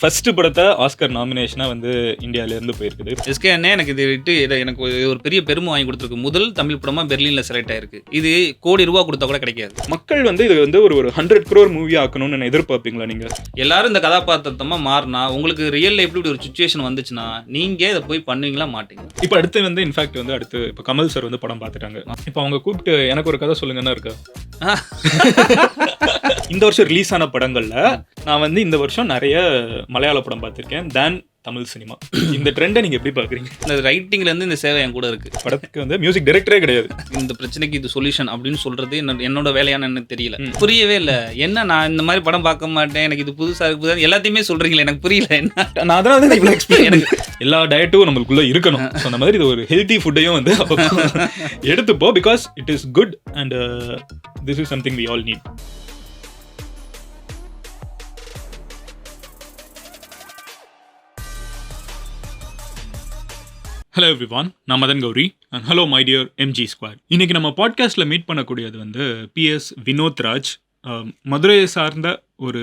First படத்தை Oscar நாமினேஷனா வந்து இந்தியால இருந்து போயிருக்குது. எஸ்கே அண்ணே எனக்கு இது விட்டு எனக்கு ஒரு பெரிய பெருமை வாங்கி கொடுத்துருக்கு. முதல் தமிழ் படமா பெர்லின்ல செலக்ட் ஆயிருக்கு. இது கோடி ரூபா கொடுத்தா கூட கிடைக்காது. மக்கள் வந்து இது வந்து ஒரு 100 crore மூவி ஆக்கணும்னு எதிர்பார்ப்பீங்களா நீங்க? எல்லாரும் இந்த கதாபாத்திரத்தமா மாறினா உங்களுக்கு ரியல் லைஃப்ல இப்படி ஒரு சுச்சுவேஷன் வந்துச்சுன்னா நீங்க இதை போய் பண்ணுவீங்களா மாட்டீங்க? இப்போ அடுத்து வந்து இன்ஃபேக்ட் வந்து அடுத்து இப்போ கமல் சார் வந்து படம் பார்த்துட்டாங்க. இப்போ அவங்க கூப்பிட்டு எனக்கு ஒரு கதை சொல்லுங்கன்னா இருக்கா? இந்த வருஷம் ரிலீஸ் ஆன படங்கள்ல நான் வந்து இந்த வருஷம் நிறைய மலையாள படம் பார்த்திருக்கேன் தேன் தமிழ் சினிமா. இந்த ட்ரெண்டை நீங்க எப்படி பாக்குறீங்க? இந்த ரைட்டிங்ல இருந்து இந்த சேவை என் கூட இருக்கு. படத்துக்கு வந்து மியூசிக் டைரக்டரே கிடையாது. இந்த பிரச்சனைக்கு இது சொல்யூஷன் அப்படின்னு சொல்றது என்னோட வேலையான எனக்கு தெரியல, புரியவே இல்லை. என்ன நான் இந்த மாதிரி படம் பார்க்க மாட்டேன், எனக்கு இது புதுசா இருக்கு, எல்லாத்தையுமே சொல்றீங்களே, எனக்கு புரியல. என்ன நான் அதனால தான் இவ்வளவு எக்ஸ்பிளைன் எனக்கு எல்லா டயட்டும் நம்மளுக்குள்ள இருக்கணும். ஸோ அந்த மாதிரி இது ஒரு ஹெல்த்தி ஃபுட்டையும் வந்து எடுத்துப்போம். Because it is good and this is something we all need. Hello everyone, நான் Madan Gauri and hello my dear MG squad. இன்னைக்கு நம்ம பாட்காஸ்ட்டில் மீட் பண்ணக்கூடியது வந்து PS வினோத் ராஜ், மதுரையை சார்ந்த ஒரு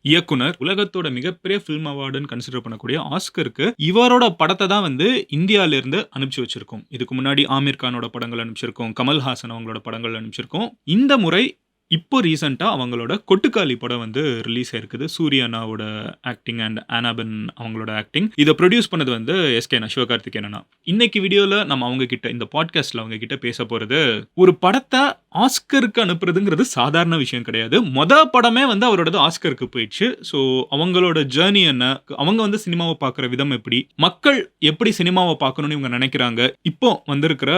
இயக்குனர். உலகத்தோட மிகப்பெரிய ஃபில்ம் அவார்டுன்னு கன்சிடர் பண்ணக்கூடிய ஆஸ்கருக்கு இவரோட படத்தை தான் வந்து இந்தியாவிலேருந்து அனுப்பிச்சு வச்சிருக்கோம். இதுக்கு முன்னாடி ஆமீர் கானோட படங்கள் அனுப்பிச்சிருக்கோம், கமல்ஹாசன் அவங்களோட படங்கள் அனுப்பிச்சிருக்கோம். இந்த முறை இப்போ ரீசெண்டாக அவங்களோட கொட்டுக்காளி படம் வந்து ரிலீஸ் ஆயிருக்குது. சூர்யானாவோட ஆக்டிங் அண்ட் ஆனாபன் அவங்களோட ஆக்டிங். இதை ப்ரொடியூஸ் பண்ணது வந்து SK சிவகார்த்திகேயனா. இன்னைக்கு வீடியோவில் நம்ம அவங்க கிட்ட, இந்த பாட்காஸ்ட்ல அவங்க கிட்ட பேச போறது, ஒரு படத்தை ஆஸ்கருக்கு அனுப்புறதுங்கிறது சாதாரண விஷயம் கிடையாது. படமே வந்து அவரோடது ஆஸ்கருக்கு போயிடுச்சு. ஸோ அவங்களோட ஜேர்னி என்ன, அவங்க வந்து சினிமாவை பார்க்குற விதம் எப்படி, மக்கள் எப்படி சினிமாவை பார்க்கணும்னு இவங்க நினைக்கிறாங்க, இப்போ வந்திருக்கிற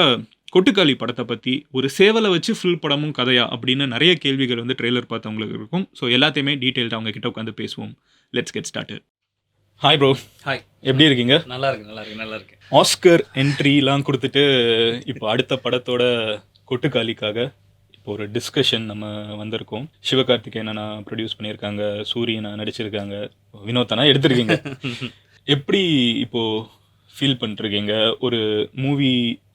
கொட்டுக்காளி படத்தை பற்றி, ஒரு சேவலை வச்சு ஃபுல் படமும் கதையா அப்படின்னு நிறைய கேள்விகள் வந்து ட்ரெய்லர் பார்த்தவங்களுக்கு இருக்கும். ஸோ எல்லாத்தையுமே டீட்டெயில்டாக அவங்க கிட்ட உட்காந்து பேசுவோம். Let's get started. Hi bro. Hi, எப்படி இருக்கீங்க? நல்லா இருக்கு. ஆஸ்கர் என்ட்ரிலாம் கொடுத்துட்டு இப்போ அடுத்த படத்தோட கொட்டுக்காளிக்காக இப்போ ஒரு டிஸ்கஷன் நம்ம வந்திருக்கோம். சிவகார்த்திகேயனா ப்ரொடியூஸ் பண்ணியிருக்காங்க, சூரியனா நடிச்சிருக்காங்க, வினோத்தனா எடுத்திருக்கீங்க. எப்படி இப்போ ஃபீல் பண்ணிருக்கீங்க? ஒரு மூவி,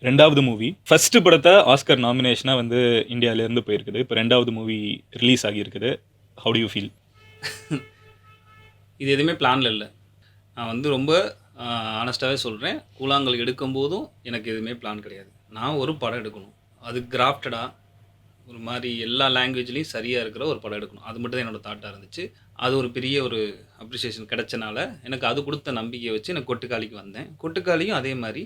ரெண்டாவது மூவி, ஃபர்ஸ்ட் படத்தை ஆஸ்கர் நாமினேஷனா வந்து இந்தியால இருந்து போயிருக்குது. இப்போ ரெண்டாவது மூவி ரிலீஸ் ஆகியிருக்குது. How do you feel? இது எதுவுமே பிளான்ல இல்லை. நான் வந்து ரொம்ப ஆனஸ்டாகவே சொல்கிறேன், கூழாங்கல் எடுக்கும் போதும் எனக்கு எதுவுமே பிளான் கிடையாது. நான் ஒரு படம் எடுக்கணும், அது கிராஃப்டடாக ஒரு மாதிரி எல்லா லாங்குவேஜ்லேயும் சரியாக இருக்கிற ஒரு படம் எடுக்கணும். அது மட்டும் தான் என்னோடய தாட்டாக இருந்துச்சு. அது ஒரு பெரிய ஒரு அப்ரிசியேஷன் கிடைச்சனால எனக்கு அது கொடுத்த நம்பிக்கையை வச்சு எனக்கு கொட்டுக்காளிக்கு வந்தேன். கொட்டுக்காளியும் அதே மாதிரி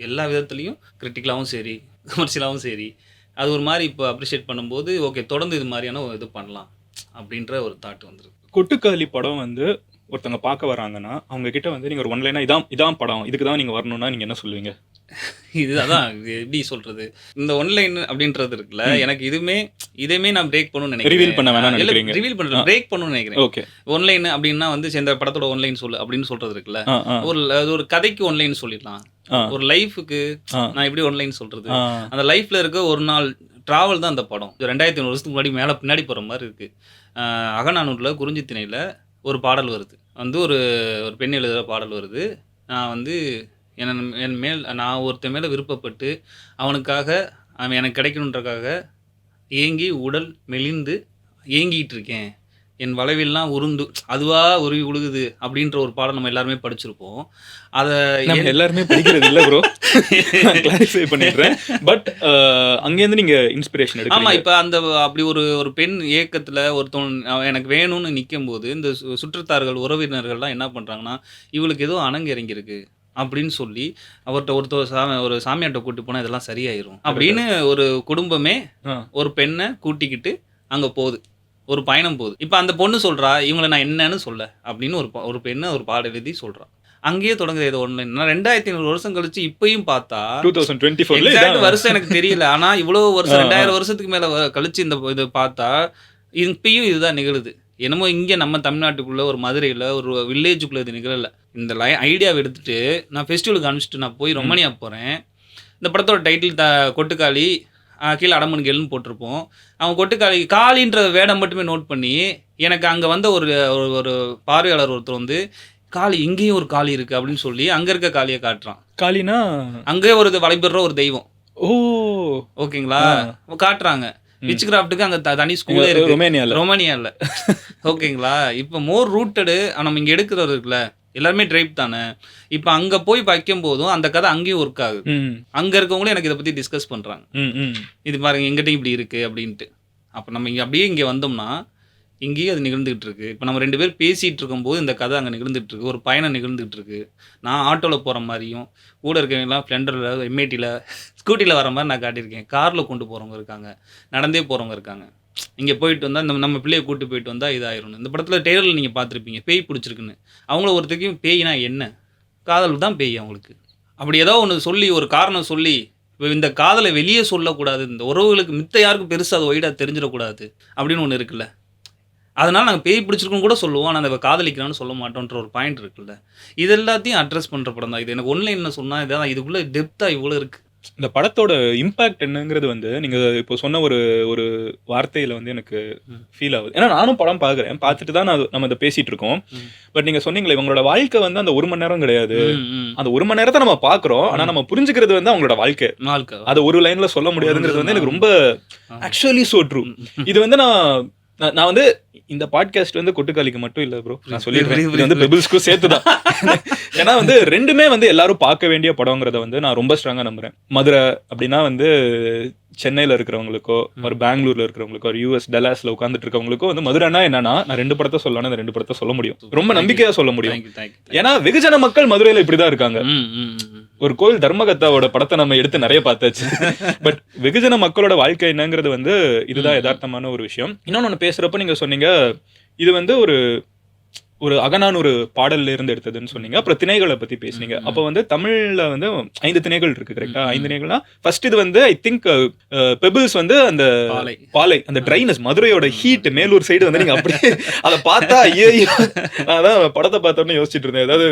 எல்லா விதத்துலேயும் கிரிட்டிக்கலாகவும் சரி, கமர்ஷியலாகவும் சரி, அது ஒரு மாதிரி இப்போ அப்ரிஷியேட் பண்ணும்போது ஓகே, தொடர்ந்து இது மாதிரியான இது பண்ணலாம் அப்படின்ற ஒரு தாட் வந்துருக்கு. கொட்டுக்காளி படம் வந்து ஒருத்தவங்க பார்க்க வராங்கன்னா அவங்க கிட்ட வந்து நீங்கள் ஒரு ஒன்லைனா இதான் படம், இதுக்கு தான் நீங்கள் வரணும்னா நீங்கள் என்ன சொல்லுவீங்க? இதுதான் எப்படி சொல்றது, இந்த ஒன்லைன் அப்படின்றது இருக்குல்ல, எனக்கு இதுவுமே நான் பிரேக் பண்ணணும்னு நினைக்கிறேன். ரிவீல் பண்ண வேணாம்னு நினைக்கிறீங்க? ரிவீல் பண்றது பிரேக் பண்ணணும்னு நினைக்கிறேன். ஓகே, ஒன்லைன் அப்படின்னா வந்து இந்த படத்தோட ஒன்லைன் சொல்லு அப்படின்னு சொல்றது இருக்குல்ல, ஒரு கதைக்கு ஒன்லைன் சொல்லிடலாம், ஒரு லைஃபுக்கு நான் எப்படி ஒன்லைன் சொல்றது, அந்த லைஃப்ல இருக்க ஒரு நாள் டிராவல் தான் அந்த படம். 2500 வருஷத்துக்கு முன்னாடி பின்னாடி போற மாதிரி இருக்கு. அகநானூர்ல குறிஞ்சி திணையில ஒரு பாடல் வருது, வந்து ஒரு பெண் எழுதுகிற பாடல் வருது. நான் வந்து என் மேல் நான் ஒருத்தன் மேலே விருப்பப்பட்டு அவனுக்காக அவன் எனக்கு கிடைக்கணுன்றக்காக ஏங்கி உடல் மெலிந்து ஏங்கிட்டு இருக்கேன், என் வளைவெல்லாம் உருந்து அதுவாக உருவி உழுகுது அப்படின்ற ஒரு பாடம் நம்ம எல்லாருமே படிச்சிருப்போம். அதை எல்லாருமே படிக்கிறது இல்லை ப்ரோ, கிளாரிஃபை பண்ணிடுறேன். பட் அங்கேருந்து நீங்கள் இன்ஸ்பிரேஷன் எடுக்க. ஆமாம், இப்போ அந்த அப்படி ஒரு பெண் ஏக்கத்தில் ஒருத்தவன் எனக்கு வேணும்னு நிற்கும் போது இந்த சுற்றத்தார்கள் உறவினர்கள்லாம் என்ன பண்ணுறாங்கன்னா, இவளுக்கு ஏதோ அணங்கு இறங்கியிருக்கு அப்படின்னு சொல்லி அவர்கிட்ட ஒரு சாமியார்ட்ட கூட்டி போனால் இதெல்லாம் சரியாயிரும் அப்படின்னு ஒரு குடும்பமே ஒரு பெண்ணை கூட்டிக்கிட்டு அங்கே போகுது, ஒரு பயணம் போகுது. இப்போ அந்த பொண்ணு சொல்கிறா, இவங்களை நான் என்னன்னு சொல்ல அப்படின்னு ஒரு பெண்ணை ஒரு பாட எழுதி சொல்கிறான். அங்கேயே தொடங்குது ஏதோ ஒன்று. 2500 வருஷம் கழிச்சு இப்பயும் பார்த்தா 2024 வருஷம் எனக்கு தெரியல, ஆனால் இவ்வளோ வருஷம் 2000 வருஷத்துக்கு மேலே கழிச்சு இந்த இது பார்த்தா இப்பயும் இதுதான் நிகழுது. என்னமோ இங்கே நம்ம தமிழ்நாட்டுக்குள்ளே ஒரு மதுரையில் ஒரு வில்லேஜுக்குள்ளே இது நிகழலை. இந்த ஐடியாவை எடுத்துகிட்டு நான் ஃபெஸ்டிவலுக்கு அனுப்பிச்சிட்டு நான் போய் ரொமானியா போகிறேன். இந்த படத்தோட டைட்டில் கொட்டுக்காளி, கீழே அடமன் கேள்னு போட்டிருப்போம். அவன் கொட்டுக்காளி காளின்ற வேடம் மட்டுமே நோட் பண்ணி எனக்கு அங்கே வந்த ஒரு பார்வையாளர் ஒருத்தர் வந்து காளி, இங்கேயும் ஒரு காளி இருக்குது அப்படின்னு சொல்லி அங்கே இருக்க காளியை காட்டுறான். காளினா அங்கே ஒரு வழிபடுற ஒரு தெய்வம். ஓ, ஓகேங்களா, காட்டுறாங்க. விச் கிராஃப்ட்டுக்கு அங்கே தனி ஸ்கூலே இருக்கு ரொமேனியாவில். ரொமானியாவில். ஓகேங்களா? இப்போ மோர் ரூட்டடு நம்ம இங்கே எடுக்கிறது இருக்குல்ல, எல்லாருமே ட்ரைப் தானே. இப்போ அங்கே போய் வைக்கும் போதும் அந்த கதை அங்கேயும் ஒர்க் ஆகுது. அங்கே இருக்கவங்களும் எனக்கு இதை பற்றி டிஸ்கஸ் பண்ணுறாங்க. இது பாருங்க எங்கிட்டையும் இப்படி இருக்குது அப்படின்ட்டு. அப்போ நம்ம இங்கே அப்படியே இங்கே வந்தோம்னா இங்கேயும் அது நிகழ்ந்துகிட்டு இருக்கு. இப்போ நம்ம 2 பேர் பேசிகிட்டு இருக்கும்போது இந்த கதை அங்கே நிகழ்ந்துட்டு இருக்கு. ஒரு பயணம் நிகழ்ந்துகிட்டு இருக்கு. நான் ஆட்டோவில் போகிற மாதிரியும், கூட இருக்கவங்கலாம் ஸ்ப்ளெண்டரில், எம்ஐடியில், ஸ்கூட்டியில் வர மாதிரி நான் காட்டியிருக்கேன். காரில் கொண்டு போகிறவங்க இருக்காங்க, நடந்தே போகிறவங்க இருக்காங்க. இங்கே போயிட்டு வந்தால் நம்ம பிள்ளையை கூட்டு போயிட்டு வந்தால் இதாயிரும். இந்த படத்தில் டெய்லரில் நீங்கள் பார்த்துருப்பீங்க, பேய் பிடிச்சிருக்குன்னு. அவங்கள ஒருத்தருக்கும் பேய்னா என்ன, காதல் தான் பேய் அவங்களுக்கு. அப்படி ஏதோ ஒன்று சொல்லி ஒரு காரணம் சொல்லி இப்போ இந்த காதலை வெளியே சொல்லக்கூடாது, இந்த உறவுகளுக்கு மித்த யாருக்கும் பெருசாக அது ஒய்டாக தெரிஞ்சிடக்கூடாது அப்படின்னு ஒன்று இருக்குல்ல. அதனால் நாங்கள் பேய் பிடிச்சிருக்குன்னு கூட சொல்லுவோம், ஆனால் அதை காதலிக்கிறான்னு சொல்ல மாட்டோன்ற ஒரு பாயிண்ட் இருக்குல்ல. இது எல்லாத்தையும் அட்ரஸ் பண்ணுற படம் தான் இது. எனக்கு ஒன்லைனில் சொன்னால் இதான், இதுக்குள்ளே டெப்த்தாக இவ்வளோ இருக்குது. இந்த படத்தோட இம்பாக்ட் என்னங்கிறது வந்து நீங்க இப்போ சொன்ன ஒரு ஒரு வார்த்தையில வந்து எனக்கு ஃபீல் ஆகுது. ஏன்னா நானும் படம் பார்க்குறேன், பார்த்துட்டு தான் நம்ம இதை பேசிட்டு இருக்கோம். பட் நீங்க சொன்னீங்களே இவங்களோட வாழ்க்கை வந்து அந்த 1 மணி நேரம் கிடையாது, அந்த 1 மணி நேரத்தை நம்ம பார்க்குறோம். ஆனா நம்ம புரிஞ்சுக்கிறது வந்து அவங்களோட வாழ்க்கை, அதை ஒரு லைன்ல சொல்ல முடியாதுங்கிறது வந்து எனக்கு ரொம்ப ஆக்சுவலி சோ ட்ரூ. இது வந்து நான் வந்து இந்த பாட்காஸ்ட் வந்து கொட்டுக்காலிக்கு மட்டும் இல்ல ப்ரோ, நான் சொல்லிடுறேன், இது வந்து பெபிள்ஸ்க்கும் சேர்த்துதான். ஏன்னா வந்து ரெண்டுமே வந்து எல்லாரும் பார்க்க வேண்டிய படங்கிறத வந்து நான் ரொம்ப ஸ்ட்ராங்கா நம்புறேன். மதுரை அப்படின்னா வந்து சென்னையில் இருக்கிறவங்களுக்கோ, ஒரு பெங்களூர்ல இருக்கிறவங்களுக்கோ, ஒரு யூஎஸ் டெலாஸ்ல உட்காந்துட்டு இருக்கவங்களுக்கோ வந்து மதுரைனா என்னன்னா, நான் 2 படத்தை சொல்லணும், அந்த 2 படத்தை சொல்ல முடியும், ரொம்ப நம்பிக்கையா சொல்ல முடியும். ஏன்னா வெகுஜன மக்கள் மதுரையில இப்படிதான் இருக்காங்க. ஒரு கோயில் தர்மகத்தாவோட படத்தை நம்ம எடுத்து நிறைய பார்த்தாச்சு. பட் வெகுஜன மக்களோட வாழ்க்கை என்னங்கிறது வந்து இதுதான் யதார்த்தமான ஒரு விஷயம். இன்னொன்னு பேசுறப்ப நீங்க சொன்னீங்க இது வந்து ஒரு அகநானூறு பாடல்ல இருந்து எடுத்ததுன்னு சொன்னீங்க. அப்புறம் திணைகளை பத்தி பேசுனீங்க. அப்போ வந்து தமிழ்ல வந்து 5 திணைகள் இருக்கு, கரெக்டா? 5 திணைகள்னா ஃபர்ஸ்ட் இது வந்து ஐ திங்க் பெபிள்ஸ் வந்து அந்த பாலை, அந்த ட்ரைனஸ், மதுரையோட ஹீட், மேலூர் சைடு வந்து நீங்க அப்படியே அதை பார்த்தா ஐயோ, அதான் படத்தை பார்த்தோன்னு யோசிச்சுட்டு இருந்தேன். அதாவது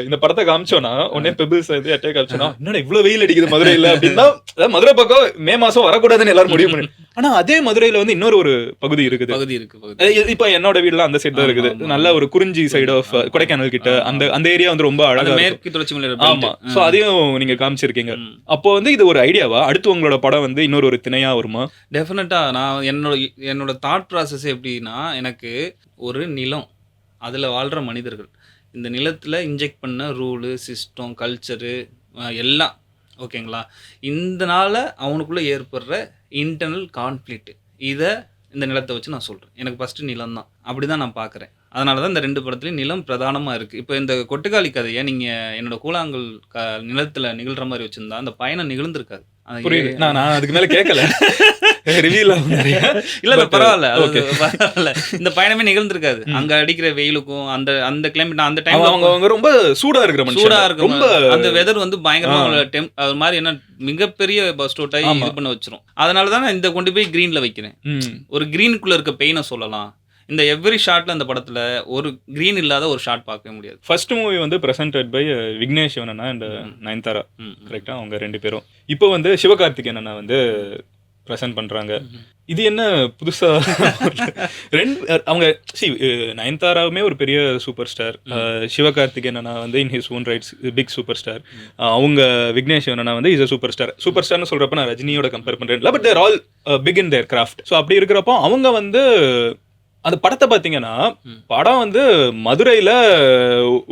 இந்த படத்தை காமிச்சோன்னா உடனே பெபிள்ஸ் வந்து அட்டே காமிச்சோன்னா என்னடா இவ்வளவு வெயில் அடிக்குது மதுரையில அப்படின்னா, அதாவது மதுரை பக்கம் மே மாசம் வரக்கூடாதுன்னு எல்லாரும் முடிவு பண்ணி. ஆனா அதே மதுரையில வந்து இன்னொரு பகுதி இருக்குது. இப்ப என்னோட வீடுலாம் அந்த சைடு தான் இருக்குது, நல்ல ஒரு குறிஞ்சி சைடு ஆஃப் கொடைக்கானல் கிட்ட அந்த ஏரியா வந்து ரொம்ப அழகா மேற்கு தொடர்ச்சி மலை. ஆமா, சோ அதையும் நீங்க காமிச்சிருக்கீங்க. அப்போ வந்து இது ஒரு ஐடியாவா? அடுத்து உங்களோட படம் வந்து இன்னொரு திணையா வருமா? டெஃபினட்டா. நான் என்னோட தாட் ப்ராசஸ் எப்படின்னா, எனக்கு ஒரு நிலம், அதுல வாழ்ற மனிதர்கள், இந்த நிலத்துல இன்ஜெக்ட் பண்ண ரூலு, சிஸ்டம், கல்ச்சரு எல்லாம் ஓகேங்களா, இதனால அவனுக்குள்ள ஏற்படுற இன்டர்னல் கான்ஃப்ளிக்ட், இதை இந்த நிலத்தை வச்சு நான் சொல்றேன். எனக்கு ஃபர்ஸ்ட் நிலம் தான், அப்படிதான் நான் பார்க்குறேன். அதனால தான் இந்த 2 படத்துலையும் நிலம் பிரதானமாக இருக்குது. இப்போ இந்த கொட்டுக்காளி கதையை நீங்கள் என்னோட கூழாங்கல் நிலத்தில் நிகழ்கிற மாதிரி வச்சுருந்தா அந்த பயணம் நிகழ்ந்துருக்காது. புரியுது, நான் அதுக்கு மேலே கேட்கல. இல்ல பரவாயில்ல, பரவாயில்ல. இந்த பயணமே நிகழ்ந்திருக்காது. அங்க அடிக்கிற வெயிலுக்கும் அந்த கிளைமேட், அந்த டைம் அவங்க ரொம்ப சூடா இருக்கும், அந்த வெதர் வந்து பயங்கரமா அது மாதிரி என்ன மிகப்பெரிய பஸ்டோட்டை இது பண்ண வச்சிரும். அதனாலதான் இந்த கொண்டு போய் கிரீன்ல வைக்கிறேன். ஒரு கிரீனுக்குள்ள இருக்க பெயினை சொல்லலாம். இந்த எவ்ரி ஷாட்ல அந்த படத்துல ஒரு கிரீன் இல்லாத ஒரு ஷாட் பார்க்கவே முடியாது. ஃபர்ஸ்ட் மூவி வந்து presented by Vignesh Shivan and Nayanthara, கரெக்டா? அவங்க 2 பேரும். இப்போ வந்து சிவகார்த்திகேயன் அண்ணா வந்து ப்ரெசென்ட் பண்றாங்க. இது என்ன புதுசா? அவங்க நயன்தாராவுமே ஒரு பெரிய சூப்பர் ஸ்டார், சிவகார்த்திகேயன் அண்ணா வந்து in his own rights big super star. அவங்க விக்னேஷ் சிவன் அண்ணா வந்து இஸ் சூப்பர் ஸ்டார்னு சொல்றப்ப நான் ரஜினியோட கம்பேர் பண்றேன், but they're all big in their craft. So அப்படி இருக்கிறப்போ அவங்க வந்து அந்த படத்தை பார்த்தீங்கன்னா, படம் வந்து மதுரையில்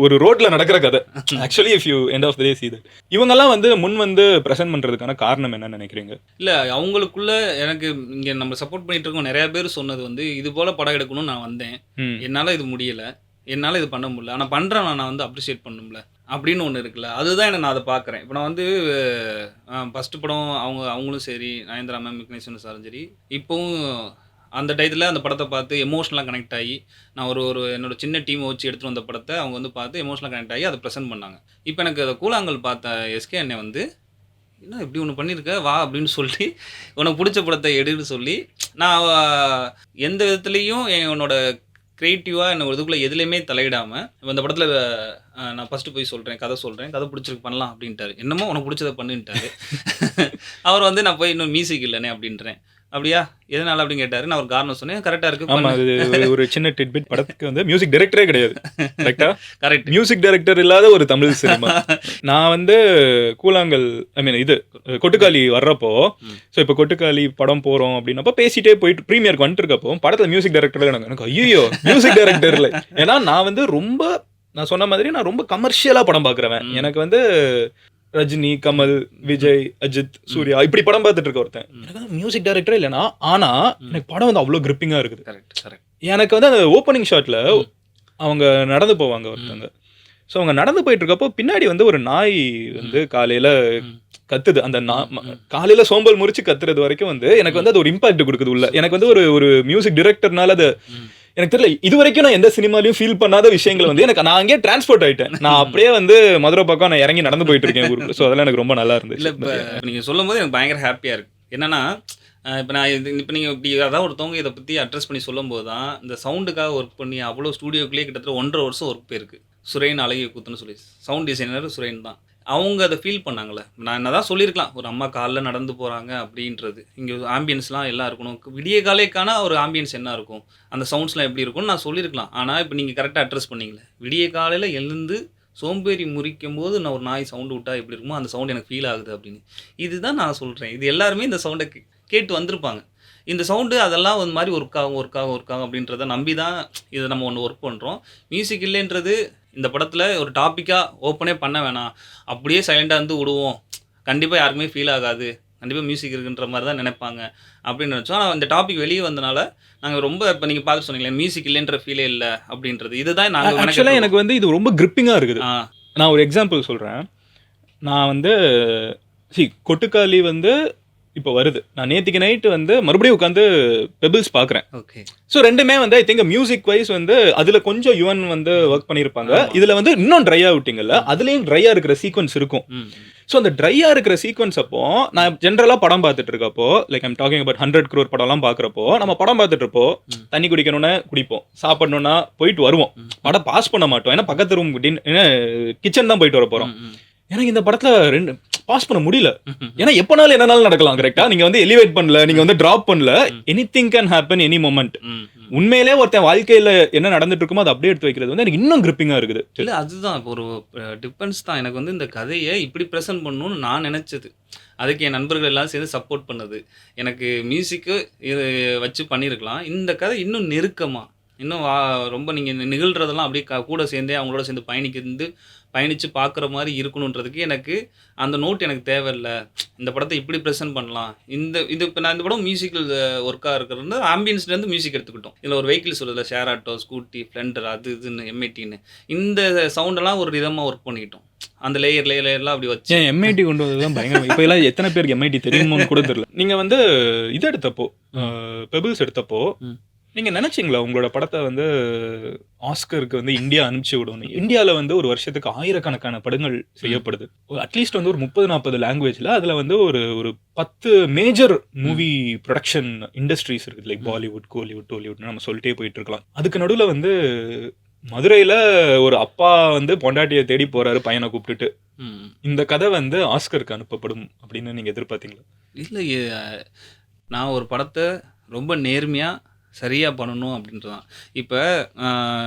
ஒரு ரோட்ல நடக்கிற கதை. Actually if you end of the day see that, இவங்கெல்லாம் வந்து முன் வந்து ப்ரெசென்ட் பண்றதுக்கான காரணம் என்னன்னு நினைக்கிறீங்க? இல்ல அவங்களுக்குள்ள எனக்கு இங்க நம்ம சப்போர்ட் பண்ணிட்டு இருக்கோம் நிறைய பேர் சொன்னது வந்து, இது போல படம் எடுக்கணும்னு நான் வந்தேன், என்னால இது முடியல, என்னால இது பண்ண முடியல, ஆனா பண்றேன், நான் வந்து அப்ரிஷியேட் பண்ணணும்ல அப்படின்னு ஒன்று இருக்குல்ல. அதுதான் நான் அதை பார்க்குறேன். இப்போ நான் வந்து ஃபர்ஸ்ட் படம் அவங்களும் சரி, நயன்தாரா மேம், விக்னேஸ்வரன் சாரும் சரி, இப்போவும் அந்த டயத்தில் அந்த படத்தை பார்த்து எமோஷனலாக கனெக்ட் ஆகி, நான் ஒரு என்னோட சின்ன டீமை வச்சு எடுத்துகிட்டு வந்த படத்தை அவங்க வந்து பார்த்து எமோஷனலாக கனெக்ட் ஆகி அதை ப்ரெசென்ட் பண்ணாங்க. இப்போ எனக்கு அதை கூழாங்கல் பார்த்த எஸ்கே அண்ணே வந்து, என்ன இப்படி ஒன்று பண்ணியிருக்க வா அப்படின்னு சொல்லி, உனக்கு பிடிச்ச படத்தை எடுன்னு சொல்லி, நான் எந்த விதத்துலேயும் என்னோட க்ரியேட்டிவாக என்ன இதுக்குள்ளே எதுலேயுமே தலையிடாமல், இப்போ இந்த படத்தில் நான் ஃபஸ்ட்டு போய் சொல்கிறேன், கதை பிடிச்சிருக்கு பண்ணலாம் அப்படின்ட்டாரு. என்னமோ உனக்கு பிடிச்சதை பண்ணுன்ட்டாரு. அவர் வந்து நான் போய் இன்னும் மியூசிக் இல்லைனே அப்படின்றேன். அப்படியா எதனால அப்படின்னு கேட்டாரு. நான் ஒரு காரணம் சொன்னேன். கரெக்டா இருக்கு. ஆமா, அது ஒரு சின்ன டிட்பிட். படத்துக்கு வந்து மியூசிக் டைரக்டரே கிடையாது. கரெக்ட்டா? கரெக்ட். மியூசிக் டைரக்டர் இல்லாத ஒரு தமிழ் சினிமா. நான் வந்து கூழாங்கல் இது கொட்டுக்காளி வர்றப்போ, ஸோ இப்போ கொட்டுக்காளி படம் போறோம் அப்படின்னப்போ பேசிட்டே போயிட்டு ப்ரீமியருக்கு வந்துட்டு இருக்கப்போ படத்துல மியூசிக் டைரக்டர் எனக்கு ஐயோ மியூசிக் டைரக்டர் இல்லை. ஏன்னா நான் வந்து நான் சொன்ன மாதிரி நான் ரொம்ப கமர்ஷியலா படம் பார்க்குறவன். எனக்கு வந்து ரஜினி, கமல், விஜய், அஜித், சூர்யா இப்படி படம் பார்த்துட்டு இருக்க ஒருத்தன். எனக்கு வந்து மியூசிக் டைரக்டரே இல்லைனா, ஆனா எனக்கு படம் வந்து அவ்வளோ கிரிப்பிங்கா இருக்குது. எனக்கு வந்து அந்த ஓப்பனிங் ஷாட்ல அவங்க நடந்து போவாங்க ஒருத்தவங்க. ஸோ அவங்க நடந்து போயிட்டு இருக்கப்போ பின்னாடி வந்து ஒரு நாய் வந்து காலையில கத்துது. அந்த காலையில சோம்பல் முறிச்சு கத்துறது வரைக்கும் வந்து எனக்கு வந்து அது ஒரு இம்பாக்ட் கொடுக்குது உள்ள. எனக்கு வந்து ஒரு மியூசிக் டைரக்டர்னால அது எனக்கு தெரியல. இது வரைக்கும் நான் எந்த சினிமாலையும் ஃபீல் பண்ணாத விஷயங்கள் வந்து எனக்கு நான் அங்கேயே டிரான்ஸ்போர்ட் ஆயிட்டேன். நான் அப்படியே வந்து மதுரை பக்கம் நான் இறங்கி நடந்து போயிட்டு இருக்கேன் ஊருக்கு. ஸோ அதெல்லாம் எனக்கு ரொம்ப நல்லா இருந்துச்சு. இல்லை இப்போ நீங்கள் சொல்லும் போது எனக்கு பயங்கர ஹாப்பியாக இருக்கு. என்னன்னா இப்போ நான் இப்போ நீங்கள் இப்படி அதாவது ஒருத்தவங்க இதை பற்றி அட்ரஸ் பண்ணி சொல்லும் போது தான் இந்த சவுண்டுக்காக ஒர்க் பண்ணி அவ்வளோ ஸ்டூடியோக்குள்ளேயே கிட்டத்தட்ட 1.5 வருஷம் ஒர்க் போயிருக்கு. சுரேன் அழகிய கூத்துன்னு சொல்லி சவுண்ட் டிசைனர் சுரேன் தான். அவங்க அதை ஃபீல் பண்ணாங்களே. நான் என்ன தான் சொல்லியிருக்கலாம், ஒரு அம்மா காலைல நடந்து போகிறாங்க அப்படின்றது. இங்கே ஆம்பியன்ஸ்லாம் எல்லாம் இருக்கணும். விடிய காலைக்கான ஒரு ஆம்பியன்ஸ் என்ன இருக்கும், அந்த சவுண்ட்ஸ்லாம் எப்படி இருக்கும்னு நான் சொல்லியிருக்கலாம். ஆனால் இப்போ நீங்கள் கரெக்டாக அட்ரஸ் பண்ணீங்களே, விடிய காலையில் எழுந்து சோம்பேறி முறிக்கும் போது நான் ஒரு நாய் சவுண்டு விட்டா எப்படி இருக்குமோ அந்த சவுண்ட் எனக்கு ஃபீல் ஆகுது அப்படின்னு. இதுதான் நான் சொல்கிறேன். இது எல்லாருமே இந்த சவுண்டை கேட்டு வந்திருப்பாங்க. இந்த சவுண்டு அதெல்லாம் ஒரு மாதிரி ஒர்க் ஆகும் அப்படின்றத நம்பி தான் இதை நம்ம ஒன்று ஒர்க் பண்ணுறோம். மியூசிக் இல்லைன்றது இந்த படத்தில் ஒரு டாப்பிக்காக ஓப்பனே பண்ண வேணாம், அப்படியே சைலண்டாக வந்து விடுவோம், கண்டிப்பாக யாருக்குமே ஃபீல் ஆகாது, கண்டிப்பாக மியூசிக் இருக்குன்ற மாதிரி தான் நினைப்பாங்க அப்படின்னு நினச்சோம். ஆனால் இந்த டாபிக் வெளியே வந்தனால நாங்கள் ரொம்ப இப்போ நீங்கள் பார்த்து சொன்னீங்களே மியூசிக் இல்லைன்ற ஃபீலே இல்லை அப்படின்றது. இதுதான் நாங்கள் ஆக்சுவலாக எனக்கு வந்து இது ரொம்ப கிரிப்பிங்காக இருக்குது. நான் ஒரு எக்ஸாம்பிள் சொல்கிறேன். நான் வந்து கொட்டுக்காளி வந்து இப்போ வருது. நான் நேற்றுக்கு நைட்டு வந்து மறுபடியும் உட்காந்து பெபிள்ஸ் பார்க்குறேன். ஓகே. ஸோ ரெண்டுமே வந்து ஐ திங்க் மியூசிக் வைஸ் வந்து அதில் கொஞ்சம் யுவன் வந்து ஒர்க் பண்ணியிருப்பாங்க. இதில் வந்து இன்னும் ட்ரையாக விட்டிங்கல்ல, அதுலேயும் ட்ரையாக இருக்கிற சீக்வன்ஸ் இருக்கும். ஸோ அந்த ட்ரையாக இருக்கிற சீக்வன்ஸ் அப்போ நான் ஜென்ரலாக படம் பார்த்துட்டு இருக்கப்போ, like I'm talking about 100 crore படம்லாம் பார்க்குறப்போ, நம்ம படம் பார்த்துட்டு இருப்போம், தண்ணி குடிக்கணும்னா குடிப்போம், சாப்பிடணும்னா போயிட்டு வருவோம், படம் பாஸ் பண்ண மாட்டோம். ஏன்னா பக்கத்து ரூம் கிச்சன் தான் போயிட்டு வர போகிறோம். எனக்கு இந்த படத்தில் பாஸ் பண்ண முடியல. ஏன்னா எப்பனாலும் என்னனாலும் நடக்கலாம். கரெக்டா? நீங்க வந்து எலிவேட் பண்ணல, நீங்க வந்து டிராப் பண்ணல. Anything can happen any moment. உண்மையிலே ஒருத்தன் வாழ்க்கையில என்ன நடந்துட்டு இருக்குமோ அதை அப்படியே எடுத்து வைக்கிறது வந்து எனக்கு இன்னும் கிரிப்பிங்கா இருக்குது. இல்லை அதுதான் இப்போ ஒரு டிஃபென்ஸ் தான். எனக்கு வந்து இந்த கதையை இப்படி ப்ரெசென்ட் பண்ணணும்னு நான் நினைச்சது. அதுக்கு என் நண்பர்கள் எல்லாம் சேர்ந்து சப்போர்ட் பண்ணது. எனக்கு மியூசிக்கு இது வச்சு பண்ணியிருக்கலாம். இந்த கதை இன்னும் நெருக்கமாக இன்னும் ரொம்ப நீங்கள் நிகழ்கிறதெல்லாம் அப்படியே கூட சேர்ந்தே அவங்களோட சேர்ந்து பயணித்து பார்க்குற மாதிரி இருக்கணுன்றதுக்கு எனக்கு அந்த நோட் எனக்கு தேவையில்லை. இந்த படத்தை இப்படி ப்ரெசென்ட் பண்ணலாம். இப்போ நான் இந்த படம் மியூசிக்கல் ஒர்க்காக இருக்கிறது ஆம்பியன்ஸ்லேருந்து மியூசிக் எடுத்துக்கிட்டோம். இதில் ஒரு வெஹிக்கிள் சொல்லுதில்ல, ஷேர் ஆட்டோ, ஸ்கூட்டி, ஸ்ப்ளெண்டர், அது இதுன்னு எம்ஐடின்னு இந்த சவுண்டெல்லாம் ஒரு விதமாக ஒர்க் பண்ணிக்கிட்டோம். அந்த லேயர்லாம் அப்படி வச்சு எம்ஐடி கொண்டு வந்து தான் பயங்கரம். இப்போ எல்லாம் எத்தனை பேருக்கு எம்ஐடி தெரியுமோன்னு கூட தெரியல. நீங்கள் வந்து இது எடுத்தப்போ, பெபிள்ஸ் எடுத்தப்போ நீங்க நினைச்சீங்களா உங்களோட படத்தை வந்து ஆஸ்கருக்கு வந்து இந்தியா அனுப்பிச்சு விடணும்? இந்தியாவில் வந்து ஒரு வருஷத்துக்கு ஆயிரக்கணக்கான படங்கள் செய்யப்படுது. அட்லீஸ்ட் வந்து ஒரு 30-40 லாங்குவேஜ்ல. அதுல வந்து ஒரு 10 மேஜர் மூவி ப்ரொடக்ஷன் இண்டஸ்ட்ரீஸ் இருக்குது. லைக் பாலிவுட், கோலிவுட், டோலிவுட் நம்ம சொல்லிட்டே போயிட்டு இருக்கலாம். அதுக்கு நடுவில் வந்து மதுரையில ஒரு அப்பா வந்து பொண்டாட்டியை தேடி போறாரு பையனை கூப்பிட்டுட்டு. இந்த கதை வந்து ஆஸ்கருக்கு அனுப்பப்படும் அப்படின்னு நீங்க எதிர்பார்த்தீங்களா? இல்லை, நான் ஒரு படத்தை ரொம்ப நேர்மையாக சரியாக பண்ணணும் அப்படின்றதான். இப்போ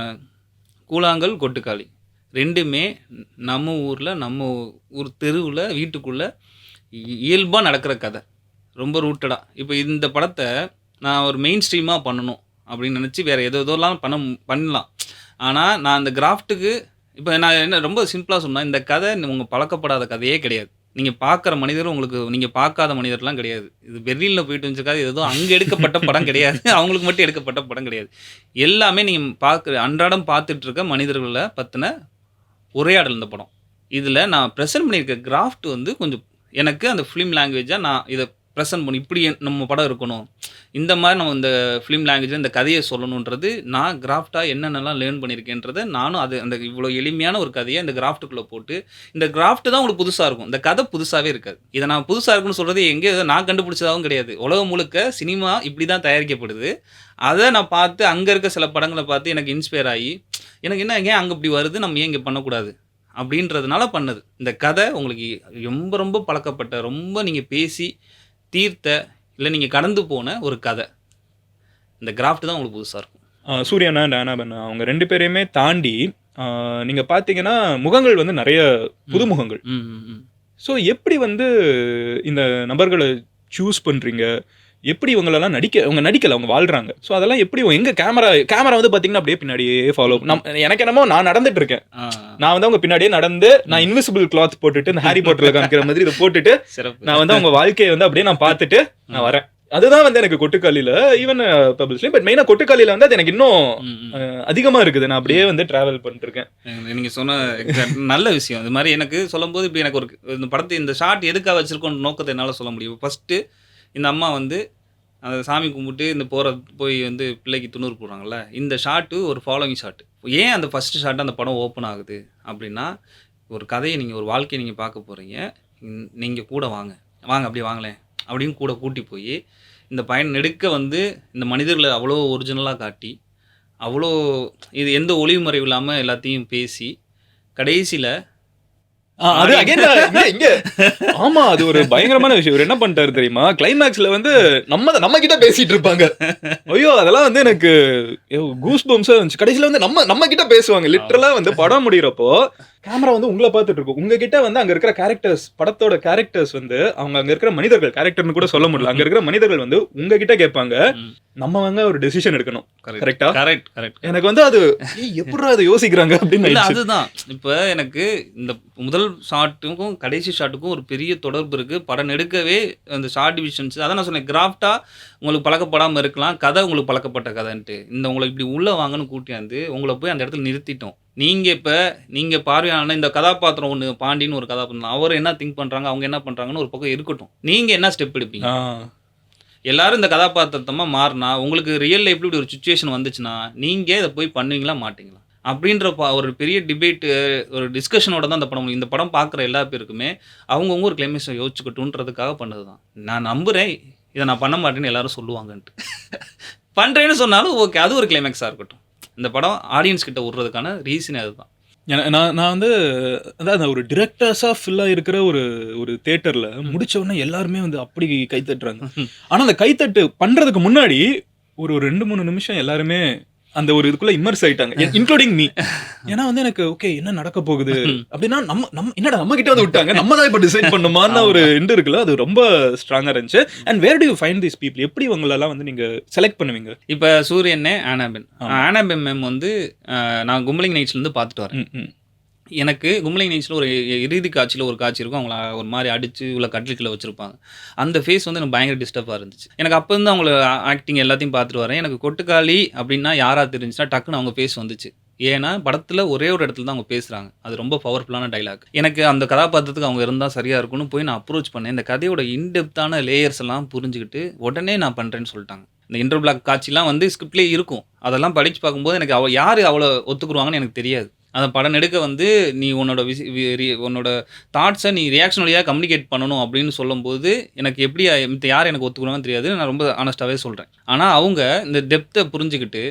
கூழாங்கல், கொட்டுக்காளி ரெண்டுமே நம்ம ஊரில், நம்ம ஊர் தெருவில், வீட்டுக்குள்ளே இயல்பாக நடக்கிற கதை, ரொம்ப ரூட்டடாக. இப்போ இந்த படத்தை நான் ஒரு மெயின் ஸ்ட்ரீமாக பண்ணணும் அப்படின்னு நினச்சி வேறு எதோலாம் பண்ணலாம். ஆனால் நான் அந்த கிராஃப்ட்டுக்கு இப்போ நான் என்ன ரொம்ப சிம்பிளாக சொன்னால், இந்த கதை உங்கள் பழக்கப்படாத கதையே கிடையாது. நீங்கள் பார்க்குற மனிதர் உங்களுக்கு நீங்கள் பார்க்காத மனிதர்லாம் கிடையாது. இது பெர்லினில் போயிட்டு வந்துருக்காது, ஏதோ அங்கே எடுக்கப்பட்ட படம் கிடையாது, அவங்களுக்கு மட்டும் எடுக்கப்பட்ட படம் கிடையாது. எல்லாமே நீங்கள் அன்றாடம் பார்த்துட்ருக்க மனிதர்களை பற்றின உரையாடல் இந்த படம். இதில் நான் ப்ரெசென்ட் பண்ணியிருக்க கிராஃப்ட் வந்து கொஞ்சம் எனக்கு அந்த ஃபிலிம் லாங்குவேஜாக நான் இதை ப்ரெசென்ட் பண்ணி இப்படி நம்ம படம் இருக்கணும், இந்த மாதிரி நம்ம இந்த ஃபிலிம் லாங்குவேஜில் இந்த கதையை சொல்லணுன்றது நான் கிராஃப்டாக என்னென்னலாம் லேர்ன் பண்ணியிருக்கேன்றதை நானும் அந்த இவ்வளோ எளிமையான ஒரு கதையை இந்த கிராஃப்ட்டுக்குள்ளே போட்டு, இந்த கிராஃப்ட் தான் உங்களுக்கு புதுசாக இருக்கும், இந்த கதை புதுசாகவே இருக்காது. இதை நான் புதுசாக இருக்குன்னு சொல்கிறது எங்கேயோ நான் கண்டுபிடிச்சதாகவும் கிடையாது. உலகம் முழுக்க சினிமா இப்படி தான் தயாரிக்கப்படுது. அதை நான் பார்த்து அங்கே இருக்க சில படங்களை பார்த்து எனக்கு இன்ஸ்பயர் ஆகி, எனக்கு என்ன ஏன் அங்கே இப்படி வருது, நம்ம ஏன் இங்கே பண்ணக்கூடாது அப்படின்றதுனால பண்ணது. இந்த கதை உங்களுக்கு ரொம்ப ரொம்ப பழக்கப்பட்ட, ரொம்ப நீங்கள் பேசி தீர்த்த, இல்லை நீங்கள் கடந்து போன ஒரு கதை, இந்த கிராஃப்ட் தான் உங்களுக்கு புதுசாக இருக்கும். சூர்யானா அண்ட் ஆனாபன் அவங்க 2 பேரையுமே தாண்டி நீங்க பார்த்தீங்கன்னா முகங்கள் வந்து நிறைய புது முகங்கள். ஸோ எப்படி வந்து இந்த நபர்களை சூஸ் பண்றீங்க? எப்படி இவங்களெல்லாம் அவங்க நடிக்கல, அவங்க வாழ்றாங்க. ஸோ அதெல்லாம் எப்படி எங்க கேமரா வந்து பார்த்தீங்கன்னா அப்படியே பின்னாடியே ஃபாலோ எனக்கு என்னமோ நான் நடந்துட்டு இருக்கேன். நான் வந்து அவங்க பின்னாடியே நடந்து நான் இன்விசிபிள் கிளாத் போட்டுட்டு இந்த ஹாரி பாட்டர்ல காமிக்கிற மாதிரி இதை போட்டுட்டு நான் வந்து அவங்க வாழ்க்கையை வந்து அப்படியே நான் பார்த்துட்டு நான் வரேன். அதுதான் வந்து எனக்கு கொட்டுக்காலியில ஈவன் பப்ளிஷ்லயும் பட் மெயினா கொட்டுக்காலியில வந்து அது எனக்கு இன்னும் அதிகமா இருக்குது. நான் அப்படியே வந்து டிராவல் பண்ணிட்டு இருக்கேன். நீங்க சொன்ன நல்ல விஷயம். இது மாதிரி எனக்கு சொல்லும் போது இப்படி எனக்கு ஒரு இந்த படத்தை இந்த ஷாட் எதுக்காக வச்சிருக்கோம் நோக்கத்தை என்னால் சொல்ல முடியும். ஃபர்ஸ்ட் இந்த அம்மா வந்து அந்த சாமி கும்பிட்டு இந்த போய் வந்து பிள்ளைக்கு துணூறு போடுறாங்கல்ல, இந்த ஷாட்டு ஒரு ஃபாலோவிங் ஷாட்டு. ஏன் அந்த ஃபர்ஸ்ட் ஷாட்டு அந்த படம் ஓப்பன் ஆகுது அப்படின்னா, ஒரு கதையை நீங்கள் ஒரு வாழ்க்கையை நீங்கள் பார்க்க போகிறீங்க, நீங்கள் கூட வாங்க அப்படியே வாங்களேன் அப்படின்னு கூட கூட்டி போய் இந்த பயன் நெடுக்க வந்து இந்த மனிதர்களை அவ்வளோ ஒரிஜினலாக காட்டி, அவ்வளோ இது எந்த ஒளிவு மறைவு இல்லாமல் எல்லாத்தையும் பேசி கடைசியில் அது இங்க ஆமா அது ஒரு பயங்கரமான விஷயம். இவர் என்ன பண்ணிட்டாரு தெரியுமா, கிளைமேக்ஸ்ல வந்து நம்ம கிட்ட பேசிட்டு இருப்பாங்க. ஐயோ அதெல்லாம் வந்து எனக்கு கூஸ் பம்ஸா இருந்துச்சு. கடைசியில வந்து நம்ம கிட்ட பேசுவாங்க. லிட்டரலா வந்து படம் முடிகிறப்போ கேமரா வந்து உங்களை பார்த்துட்டு இருக்கும். உங்ககிட்ட வந்து அங்க இருக்கிற கேரக்டர்ஸ், படத்தோட கேரக்டர்ஸ் வந்து அவங்க அங்க இருக்கிற மனிதர்கள், கேரக்டர்னு கூட சொல்ல முடியல, அங்க இருக்கிற மனிதர்கள் வந்து உங்ககிட்ட கேட்பாங்க, நம்ம வந்து ஒரு டெசிஷன் எடுக்கணும். கரெக்டா? கரெக்ட். எனக்கு வந்து அது எப்படிடா அதை யோசிக்கிறாங்க அப்படின்னு. அதுதான் இப்ப எனக்கு இந்த முதல் ஷாட்டுக்கும் கடைசி ஷாட்டுக்கும் ஒரு பெரிய தொடர்பு இருக்கு. படம் எடுக்கவே அந்த ஷார்ட் டிவிஷன்ஸ், அதான் நான் சொன்னேன், கிராஃப்டா உங்களுக்கு பழக்கப்படாம இருக்கலாம், கதை உங்களுக்கு பழக்கப்பட்ட கதைன்ட்டு. இந்த உங்களை இப்படி உள்ள வாங்கன்னு கூட்டியாந்து உங்களை போய் அந்த இடத்துல நிறுத்திட்டோம். நீங்க பார்வையான இந்த கதாபாத்திரம் ஒன்று, பாண்டின்னு ஒரு கதாபாத்திரம், அவர் என்ன திங்க் பண்றாங்க, அவங்க என்ன பண்றாங்கன்னு ஒரு பக்கம் இருக்கட்டும். நீங்க என்ன ஸ்டெப் எடுப்பீங்க? எல்லாரும் இந்த கதாபாத்திரத்தமா மாறினா, உங்களுக்கு ரியல் லைஃப்ல இப்படி ஒரு சுச்சுவேஷன் வந்துச்சுன்னா நீங்க இதை போய் பண்ணுவீங்களா மாட்டீங்களா அப்படின்ற ஒரு பெரிய டிபேட்டு, ஒரு டிஸ்கஷனோட தான் இந்த படம். இந்த படம் பார்க்குற எல்லா பேருக்குமே அவங்கவுங்க ஒரு கிளைமேக்ஸை யோசிச்சுக்கட்டுன்றதுக்காக பண்ணது தான். நான் நம்புகிறேன் இதை நான் பண்ண மாட்டேன்னு எல்லாரும் சொல்லுவாங்கன்ட்டு. பண்ணுறேன்னு சொன்னாலும் ஓகே, அது ஒரு கிளைமேக்ஸாக இருக்கட்டும். இந்த படம் ஆடியன்ஸ் கிட்ட விடுறதுக்கான ரீசனே அதுதான். நான் வந்து அதாவது ஒரு டிரெக்டர்ஸா ஃபில்லா இருக்கிற ஒரு தியேட்டர்ல முடிச்ச உடனே எல்லாருமே வந்து அப்படி கைத்தட்டுறாங்க. ஆனா அந்த கைத்தட்டு பண்றதுக்கு முன்னாடி ஒரு 2-3 நிமிஷம் எல்லாருமே அந்த ஒரு இதுக்குள்ள இம்மர்ஸ் ஆயிட்டாங்க, இன்க்ளூடிங் மீ. ஏன்னா வந்து எனக்கு ஓகே என்ன நடக்க போகுது அப்படின்னா என்னடா நம்ம கிட்ட வந்து விட்டாங்க, நம்ம தான் இப்ப டிசைட் பண்ணுமான்னு ஒரு எண்ட் இருக்குல்ல, அது ரொம்ப ஸ்ட்ராங்கா இருந்துச்சு. And where do you find these people? எப்படி இவங்களெல்லாம் வந்து நீங்க செலக்ட் பண்ணுவீங்க? இப்ப சூரியனே ஆனாபென் மேம் வந்து நான் கும்பலிங் நைட்ஸ்ல இருந்து பார்த்துட்டு வரேன். எனக்கு கும்பலிங் நைட்ஸில் ஒரு இறுதி காட்சியில் ஒரு காட்சி இருக்கும், அவங்கள ஒரு மாதிரி அடித்து இவ்வளோ கட்டிலுக்குள்ள வச்சுருப்பாங்க. அந்த ஃபேஸ் வந்து எனக்கு பயங்கர டிஸ்டர்பாக இருந்துச்சு. எனக்கு அப்போ இருந்து அவங்கள ஆக்டிங் எல்லாத்தையும் பார்த்துட்டு வரேன். எனக்கு கொட்டுக்காளி அப்படின்னா யாராக தெரிஞ்சுன்னா டக்குன்னு அவங்க ஃபேஸ் வந்துச்சு. ஏன்னா படத்தில் ஒரே ஒரு இடத்துல தான் அவங்க பேசுகிறாங்க, அது ரொம்ப பவர்ஃபுல்லான டைலாக். எனக்கு அந்த கதாபாத்திரத்துக்கு அவங்க இருந்தால் சரியாக இருக்கும்னு போய் நான் அப்ரோச் பண்ணேன். இந்த கதையோட இன்டெப்த்தான லேயர்ஸ் எல்லாம் புரிஞ்சுக்கிட்டு உடனே நான் பண்ணுறேன்னு சொல்லிட்டாங்க. இந்த இன்டர் பிளாக் காட்சிலாம் வந்து ஸ்கிரிப்ட்லேயே இருக்கும், அதெல்லாம் படித்து பார்க்கும்போது எனக்கு யார் அவ்வளோ ஒத்துக்குருவாங்கன்னு எனக்கு தெரியாது. அந்த படம் எடுக்க வந்து நீ உன்னோட தாட்ஸை நீ ரியாக்ஷன் வழியாக கம்யூனிகேட் பண்ணணும் அப்படின்னு சொல்லும்போது எனக்கு எப்படி யார் எனக்கு ஒத்துக்குறாங்கன்னு தெரியாது, நான் ரொம்ப ஆனஸ்ட்டாகவே சொல்கிறேன். ஆனால் அவங்க இந்த டெப்த்தை புரிஞ்சுக்கிட்டு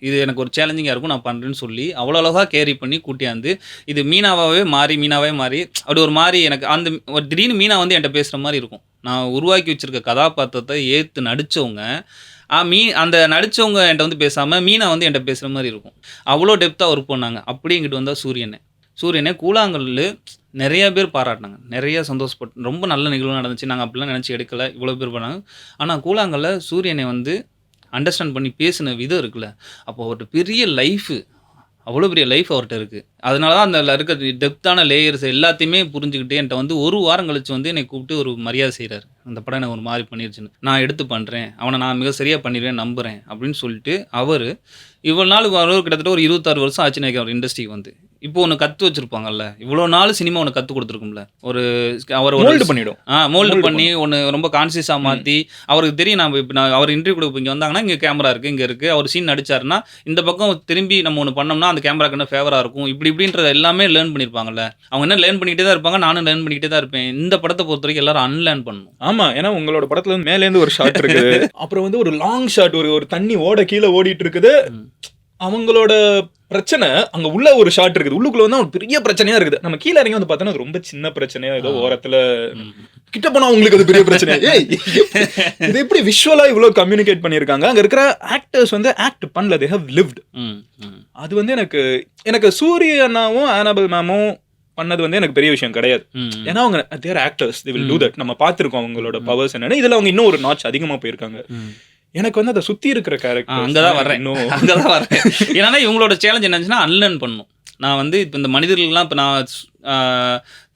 இது எனக்கு ஒரு சேலஞ்சிங்காக இருக்கும் நான் பண்ணுறேன்னு சொல்லி அவ்வளோ அழகாக கேரி பண்ணி கூட்டியாந்து இது மீனாவே மாறி அப்படி ஒரு மாதிரி எனக்கு அந்த ஒரு திடீர்னு மீனா வந்து என்கிட்ட பேசுகிற மாதிரி இருக்கும். நான் உருவாக்கி வச்சுருக்க கதாபாத்திரத்தை ஏற்று நடித்தவங்க அந்த நடித்தவங்க என்கிட்ட வந்து பேசாமல் மீனா வந்து என்கிட்ட பேசுகிற மாதிரி இருக்கும். அவ்வளோ டெப்த்தாக ஒர்க் பண்ணாங்க. அப்படியே இங்கிட்டு வந்தால் சூரியனே கூழாங்கல்ல நிறைய பேர் பாராட்டினாங்க, நிறைய சந்தோஷப்பட்டு ரொம்ப நல்ல நிகழ்வு நடந்துச்சு, நாங்கள் அப்படிலாம் நினச்சி எடுக்கலை, இவ்வளோ பேர் பண்ணாங்க. ஆனால் கூழாங்கல்ல சூரியனை வந்து அண்டர்ஸ்டாண்ட் பண்ணி பேசின விதம் இருக்குல்ல, அப்போ அவர்கிட்ட பெரிய லைஃபு, அவ்வளோ பெரிய லைஃப் அவர்கிட்ட இருக்குது. அதனால தான் அந்த இருக்க டெப்த்தான லேயர்ஸ் எல்லாத்தையுமே புரிஞ்சுக்கிட்டு என்கிட்ட வந்து ஒரு வாரம் கழிச்சு வந்து என்னை கூப்பிட்டு ஒரு மரியாதை செய்கிறாரு. அந்த படம் எனக்கு ஒரு மாதிரி பண்ணிருச்சுன்னு, நான் எடுத்து பண்ணுறேன், அவனை நான் மிக சரியாக பண்ணிடுவேன் நம்புகிறேன் அப்படின்னு சொல்லிட்டு அவர் இவ்வளோ நாள் கிட்டத்தட்ட ஒரு 26 வருஷம் ஆச்சு நினைக்கிறேன் அவர் இண்டஸ்ட்ரிக்கு வந்து. இப்போ ஒன்று கற்று வச்சுருப்பாங்கல்ல, இவ்வளோ நாள் சினிமா ஒன்று கற்றுக் கொடுத்துருக்கும்ல, அவர் மோல்டு பண்ணிவிடும், மோல்டு பண்ணி ஒன்று ரொம்ப கான்சியஸாக மாற்றி அவருக்கு தெரியும். நான் அவர் இன்டர்வியூ கொடுப்போம், இங்கே வந்தாங்கன்னா இங்கே கேமரா இருக்குது, இங்கே இருக்குது, அவர் சீன் நடிச்சாருன்னா இந்த பக்கம் திரும்பி நம்ம ஒன்று பண்ணோம்னா அந்த கேமராக்கு என்ன ஃபேவராக இருக்கும், இப்படின்றத எல்லாமே லேர்ன் பண்ணியிருப்பாங்கல்ல. அவங்க என்ன லேர்ன் பண்ணிக்கிட்டே தான் இருப்பாங்க, நானும் லேர்ன் பண்ணிக்கிட்டே தான் இருப்பேன். இந்த படத்தை பொறுத்த வரைக்கும் எல்லாரும் அன்லேர்ன் பண்ணணும். ஆமாம், ஏன்னா உங்களோட படத்துல இருந்து மேலேருந்து ஒரு ஷாட் இருக்குது, அப்புறம் வந்து ஒரு லாங் ஷாட், ஒரு தண்ணி ஓட கீழே ஓடிட்டு இருக்குது, அவங்களோட பிரச்சனை அங்க உள்ள ஒரு ஷாட் இருக்குது, உள்ளுக்குள்ள வந்து ஒரு பெரிய பிரச்சனையா இருக்குது. நம்ம கீழ இறங்கி வந்து பார்த்தோன்னா அது ரொம்ப சின்ன பிரச்சனையா ஏதோ ஓரத்துல கிட்ட போனா உங்களுக்கு அது பெரிய பிரச்சனை. ஏய் இது எப்படி விஷுவலா இவ்வளவு கம்யூனிகேட் பண்ணியிருக்காங்க. அங்க இருக்கிற ஆக்டர்ஸ் வந்து ஆக்ட் பண்ணல, தே ஹேவ் லிவ்ட். அது வந்து எனக்கு சூரிய அண்ணாவும் ஆனபல் மேமும் பண்ணது வந்து எனக்கு பெரிய விஷயம் கிடையாது. ஏன்னா அவங்க they're actors, they will do that. நம்ம பார்த்திருக்கோம் அவங்களோட பவர்ஸ் என்னன்னு. இதுல அவங்க இன்னும் ஒரு நாட்ச் அதிகமா போயிருக்காங்க. எனக்கு வந்து அதை சுத்தி இருக்கிற கேரக்டர் அங்கதான் வரேன். ஏன்னா இவங்களோட சேலஞ்ச் என்னச்சுன்னா அன்லேர்ன் பண்ணும். நான் வந்து இப்போ இந்த மனிதர்கள்லாம் இப்போ நான்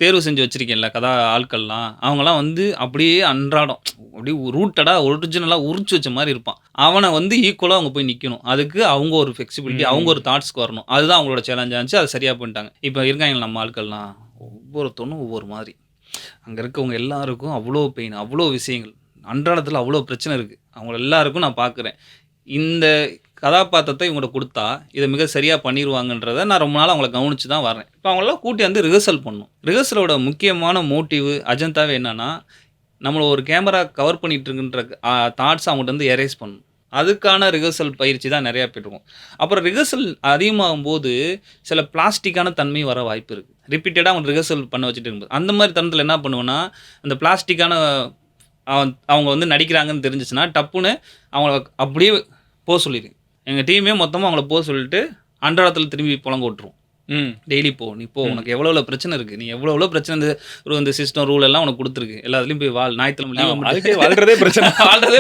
தேர்வு செஞ்சு வச்சிருக்கேன்ல கதா ஆட்கள்லாம், அவங்களாம் வந்து அப்படியே அன்றாடம் அப்படியே ரூட்டடாக ஒரிஜினலாக உரிச்சு வச்ச மாதிரி இருப்பான். அவனை வந்து ஈக்குவலாக அவங்க போய் நிற்கணும். அதுக்கு அவங்க ஒரு ஃப்ளெக்சிபிலிட்டி, அவங்க ஒரு தாட்ஸ்க்கு வரணும். அதுதான் அவங்களோட சேலஞ்சாக இருந்துச்சு. அது சரியாக பண்ணிட்டாங்க. இப்போ இருக்காங்க நம்ம ஆட்கள்லாம் ஒவ்வொருத்தனும் ஒவ்வொரு மாதிரி. அங்கே இருக்கவங்க எல்லாருக்கும் அவ்வளோ பெயின், அவ்வளோ விஷயங்கள், அன்றாடத்தில் அவ்வளோ பிரச்சனை இருக்குது. அவங்க எல்லாருக்கும் நான் பார்க்குறேன். இந்த கதாபாத்திரத்தை இவங்கள்ட்ட கொடுத்தா இதை மிக சரியாக பண்ணிடுவாங்கன்றதை நான் ரொம்ப நாள் அவங்கள கவனித்து தான் வரேன். இப்போ அவங்களாம் கூட்டி வந்து ரிஹர்சல் பண்ணணும். ரிஹர்சலோட முக்கியமான மோட்டிவ் அஜந்தாவே என்னென்னா, நம்மளை ஒரு கேமரா கவர் பண்ணிகிட்டு இருக்குன்ற தாட்ஸ் அவங்கள்ட்ட வந்து எரேஸ் பண்ணணும். அதுக்கான ரிஹர்சல் பயிற்சி தான் நிறையா போய்ட்டுருக்கும். அப்புறம் ரிஹர்சல் அதிகமாகும் போது சில பிளாஸ்டிக்கான தன்மை வர வாய்ப்பு இருக்குது. ரிப்பீட்டடாக அவங்க ரிஹர்சல் பண்ண வச்சுட்டு இருக்கும்போது அந்த மாதிரி தருணத்தில் என்ன பண்ணுவேன்னா, அந்த பிளாஸ்டிக்கான அவங்க வந்து நடிக்கிறாங்கன்னு தெரிஞ்சிச்சுன்னா டப்புன்னு அவங்கள அப்படியே போக சொல்லிடுங்க. எங்கள் டீமே மொத்தமாக அவங்கள போக சொல்லிட்டு அன்றாடத்தில் திரும்பி புலங்க விட்டுருவோம். டெய்லி போ, நீ போ, உனக்கு எவ்வளோ பிரச்சனை இருக்குது, நீ எவ்வளோ பிரச்சனை, இந்த சிஸ்டம் ரூல் எல்லாம் உனக்கு கொடுத்துருக்கு, எல்லாத்துலேயும் போய் ஞாயிற்றுக்கிழமை லீவ் வாழ்றதே பிரச்சனை,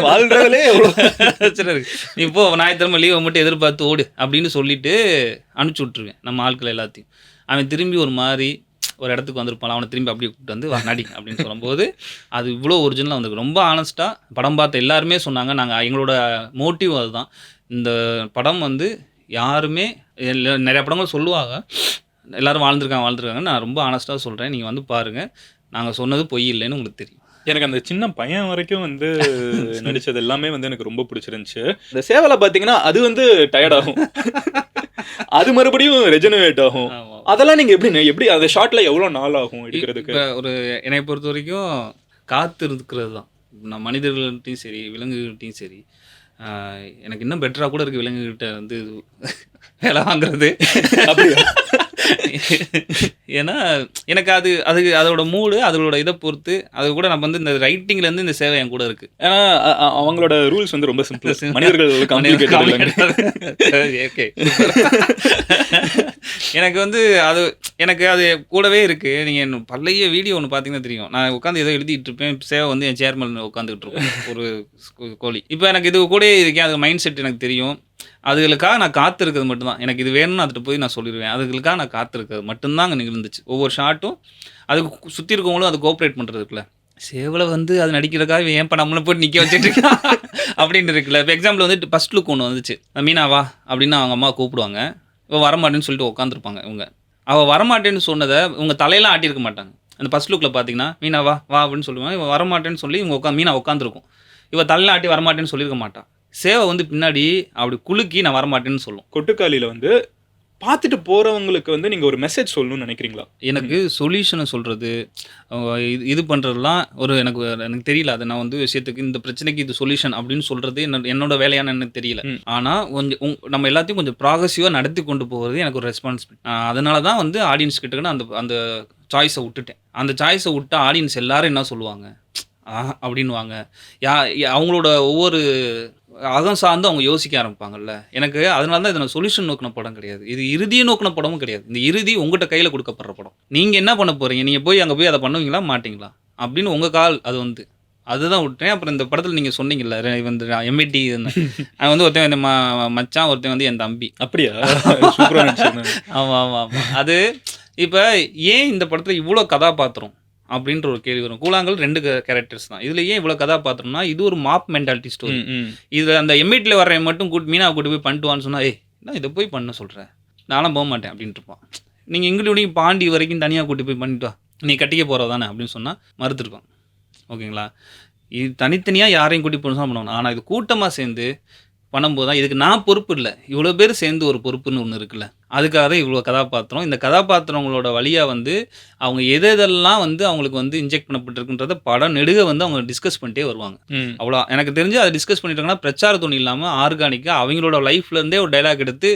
வாழ்றதுலே எவ்வளோ பிரச்சனை இருக்குது, நீ இப்போ ஞாயிற்றுக்கிழமை லீவை மட்டும் எதிர்பார்த்து ஓடு அப்படின்னு சொல்லிட்டு அனுப்பிச்சி விட்ருவேன் நம்ம ஆட்கள் எல்லாத்தையும். அவன் திரும்பி ஒரு மாதிரி ஒரு இடத்துக்கு வந்திருப்பான், அவனை திரும்பி அப்படியே கூப்பிட்டு வந்து நடி அப்படின்னு சொல்லும்போது அது இவ்வளோ ஒரிஜினலாக வந்திருக்கு. ரொம்ப ஆனஸ்ட்டாக படம் பார்த்த எல்லாருமே சொன்னாங்க. நாங்கள் எங்களோட மோட்டிவ் அதுதான். இந்த படம் வந்து யாருமே நிறையா படங்கள் சொல்லுவாங்க எல்லோரும் வாழ்ந்துருக்காங்க. நான் ரொம்ப ஆனஸ்ட்டாக சொல்கிறேன், நீங்கள் வந்து பாருங்கள், நாங்கள் சொன்னது பொய் இல்லைன்னு உங்களுக்கு தெரியும். எனக்கு அந்த சின்ன பையன் வரைக்கும் வந்து நடித்தது எல்லாமே வந்து எனக்கு ரொம்ப பிடிச்சிருந்துச்சு. இந்த சேவலை பார்த்தீங்கன்னா அது வந்து டயர்ட் ஆகும், அது மறுபடியும் ரெஜெனரேட் ஆகும். அதெல்லாம் நீங்கள் எப்படி அந்த ஷார்ட்டில் எவ்வளோ நாள் ஆகும் எடுக்கிறதுக்கு? ஒரு என்னை பொறுத்த வரைக்கும் காத்து இருக்கிறது தான். நான் மனிதர்கள்ட்டையும் சரி விலங்குகள்கிட்டையும் சரி, எனக்கு இன்னும் பெட்டராக கூட இருக்குது விலங்குகிட்ட வந்து வேலை வாங்குறது. அப்படியா? ஏன்னா எனக்கு அதோட மூடு, அதோட இதை பொறுத்து அது கூட நம்ம வந்து இந்த ரைட்டிங்லேருந்து இந்த சேவை என் கூட இருக்குது. ஏன்னா அவங்களோட ரூல்ஸ் வந்து ரொம்ப சிம்பிள், மனிதர்கள் ஓகே. எனக்கு வந்து எனக்கு அது கூடவே இருக்குது. நீங்கள் பழைய வீடியோ ஒன்று பார்த்தீங்கன்னா தெரியும், நான் உட்காந்து ஏதோ எழுதிட்டு இருப்பேன், சேவை வந்து என் சேர்மன் உட்காந்துக்கிட்டு இருப்பேன் ஒரு கோழி. இப்போ எனக்கு இது கூட இருக்கேன், அது மைண்ட் செட் எனக்கு தெரியும். அதுகளுக்காக நான் காத்திருக்கிறது மட்டும்தான். எனக்கு இது வேணும்னு அதுட்டு போய் நான் சொல்லிடுவேன். அதுகளுக்காக நான் காத்திருக்கிறது மட்டும்தான் அங்கே நிகழ்ந்துச்சு. ஒவ்வொரு ஷாட்டும் அதுக்கு சுற்றி இருக்கவங்களும் அது கோஆப்ரேட் பண்ணுறது இருக்குல்ல. சேவலை வந்து அது நடிக்கிறதுக்காக ஏன் இப்போ நம்மளை போட்டு நிற்க வச்சுட்டு இருக்கா அப்படின்னு இருக்குல்ல. இப்போ எக்ஸாம்பிள் வந்து ஃபஸ்ட் லுக் ஒன்று வந்துச்சு, மீனா வா அப்படின்னு அவங்க அம்மா கூப்பிடுவாங்க. இவள் வரமாட்டேன்னு சொல்லிட்டு உட்காந்துருப்பாங்க. இவங்க அவள் வரமாட்டேன்னு சொன்னதை இவங்க தலையெல்லாம் ஆட்டியிருக்க மாட்டாங்க. அந்த ஃபஸ்ட் லுக்கில் பார்த்தீங்கன்னா மீனா வா வா அப்படின்னு சொல்லுவாங்க. இவன் வரமாட்டேன்னு சொல்லி இவங்க மீனா உட்காந்துருக்கும். இவள் தலையெல்லாம் ஆட்டி வரமாட்டேன்னு சொல்லியிருக்க மாட்டான். சேவை வந்து பின்னாடி அப்படி குலுக்கி நான் வரமாட்டேன்னு சொல்லும். கொட்டுக்காலியில் வந்து பார்த்துட்டு போகிறவங்களுக்கு வந்து நீங்கள் ஒரு மெசேஜ் சொல்லணும்னு நினைக்கிறீங்களா? எனக்கு சொல்யூஷனை சொல்கிறது இது பண்ணுறதுலாம் எனக்கு தெரியல. அதை நான் வந்து விஷயத்துக்கு இந்த பிரச்சனைக்கு இது சொல்யூஷன் அப்படின்னு சொல்கிறது என்னோட வேலையான எனக்கு தெரியல. ஆனால் கொஞ்சம் நம்ம எல்லாத்தையும் கொஞ்சம் ப்ராக்ரெசிவாக நடத்தி கொண்டு போகிறது எனக்கு ஒரு ரெஸ்பான்சிபிலிட்டி. அதனால தான் வந்து ஆடியன்ஸ் கிட்ட அந்த சாய்ஸை விட்டுட்டேன். அந்த சாய்ஸை விட்டா ஆடியன்ஸ் எல்லாரும் என்ன சொல்லுவாங்க அப்படின்வாங்க. அவங்களோட ஒவ்வொரு அகம் சார்ந்து அவங்க யோசிக்க ஆரம்பிப்பாங்கல்ல. எனக்கு அதனால தான் இது நான் சொல்யூஷன் நோக்கின படம் கிடையாது, இது இறுதியை நோக்கின படமும் கிடையாது. இந்த இறுதி உங்கள்கிட்ட கையில் கொடுக்கப்படுற படம். நீங்கள் என்ன பண்ண போகிறீங்க, நீங்கள் போய் அங்கே போய் அதை பண்ணுவீங்களா மாட்டிங்களா அப்படின்னு உங்கள் கால். அது வந்து அதுதான் விட்டேன். அப்புறம் இந்த படத்தில் நீங்கள் சொன்னீங்கல்ல வந்து எம்ஐடி அவன் வந்து ஒருத்தன் வந்து மச்சான், ஒருத்தன் வந்து என் தம்பி. அப்படியா? ஆமாம் ஆமாம் ஆமாம். அது இப்போ ஏன் இந்த படத்தில் இவ்வளோ கதாபாத்திரம் அப்படின்ற ஒரு கேள்வி வரும். கூழாங்கல் 2 கேரக்டர்ஸ் தான். இதில் ஏன் இவ்வளோ கதாபாத்திரம்னா இது ஒரு மாப் மென்டாலிட்டி ஸ்டோரி. இதில் அந்த எம்ஐடியில் வர்றவன் மட்டும் மீனாவை கூட்டு போய் பண்ணிட்டுவான்னு சொன்னால், நான் இதை போய் பண்ண சொல்கிறேன், நானும் போக மாட்டேன் அப்படின்ட்டு இருப்பான். நீங்கள் இங்கிலீஷ் பாண்டி வரைக்கும் தனியாக கூட்டி போய் பண்ணிட்டு வா, நீ கட்டிக்க போகிறதானே அப்படின்னு சொன்னால் மறுத்துருக்கோம். ஓகேங்களா? இது தனித்தனியாக யாரையும் கூட்டி போகணும் தான் பண்ணுவாங்க. ஆனால் இது கூட்டமாக சேர்ந்து பண்ணும்போது தான் இதுக்கு நான் பொறுப்பு இல்லை, இவ்வளோ பேர் சேர்ந்து ஒரு பொறுப்புன்னு ஒன்று இருக்குல்ல, அதுக்காக தான் இவ்வளோ கதாபாத்திரம். இந்த கதாபாத்திரங்களோட வழியாக வந்து அவங்க எதெல்லாம் வந்து அவங்களுக்கு வந்து இன்ஜெக்ட் பண்ணப்பட்டிருக்குன்றத படம் நெடுக வந்து அவங்க டிஸ்கஸ் பண்ணிட்டே வருவாங்க. அவ்வளோ எனக்கு தெரிஞ்சு அதை டிஸ்கஸ் பண்ணிட்டாங்கன்னா பிரச்சார துணி இல்லாமல் ஆர்கானிக்காக அவங்களோட லைஃப்லேருந்தே ஒரு டைலாக் எடுத்து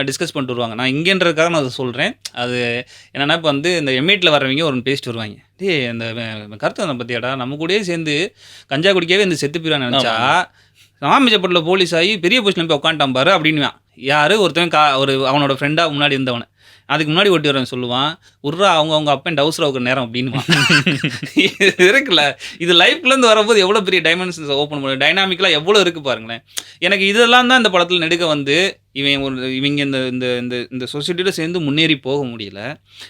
டிஸ்கஸ் பண்ணிட்டு வருவாங்க. நான் இங்கேன்றதுக்காக நான் அதை சொல்கிறேன். அது என்னென்னா இப்போ வந்து இந்த எம்ஏட்டில் வரவங்க ஒரு பேசிட்டு வருவாங்க, அந்த கருத்து அதை பற்றியாடா நம்ம கூடயே சேர்ந்து கஞ்சா குடிக்கவே இந்த செத்து போயிடான்னு நினச்சா ராமேஜப்பட்டில் போலீஸ் ஆகி பெரிய பொசிஷனில் போய் உட்காந்துட்டான் பாரு அப்படின்வான். யார் ஒருத்தன் ஒரு அவனோட ஃப்ரெண்டாக முன்னாடி இருந்தவனை அதுக்கு முன்னாடி ஒட்டி வரவன் சொல்லுவான், உர்றா அவங்க அப்பன் டவுசர் ஆகுற நேரம் அப்படின்வான். இது இருக்குல்ல, இது லைஃப்லேருந்து வரும்போது எவ்வளோ பெரிய டைமென்ஷன்ஸ் ஓப்பன் பண்ணி டைனாமிக்கலாக எவ்வளோ இருக்குது பாருங்களேன். எனக்கு இதெல்லாம் தான் இந்த படத்தில் நெடுக்க வந்து இவங்க இந்த இந்த இந்த இந்த சொசைட்டியோட சேர்ந்து முன்னேறி போக முடியல.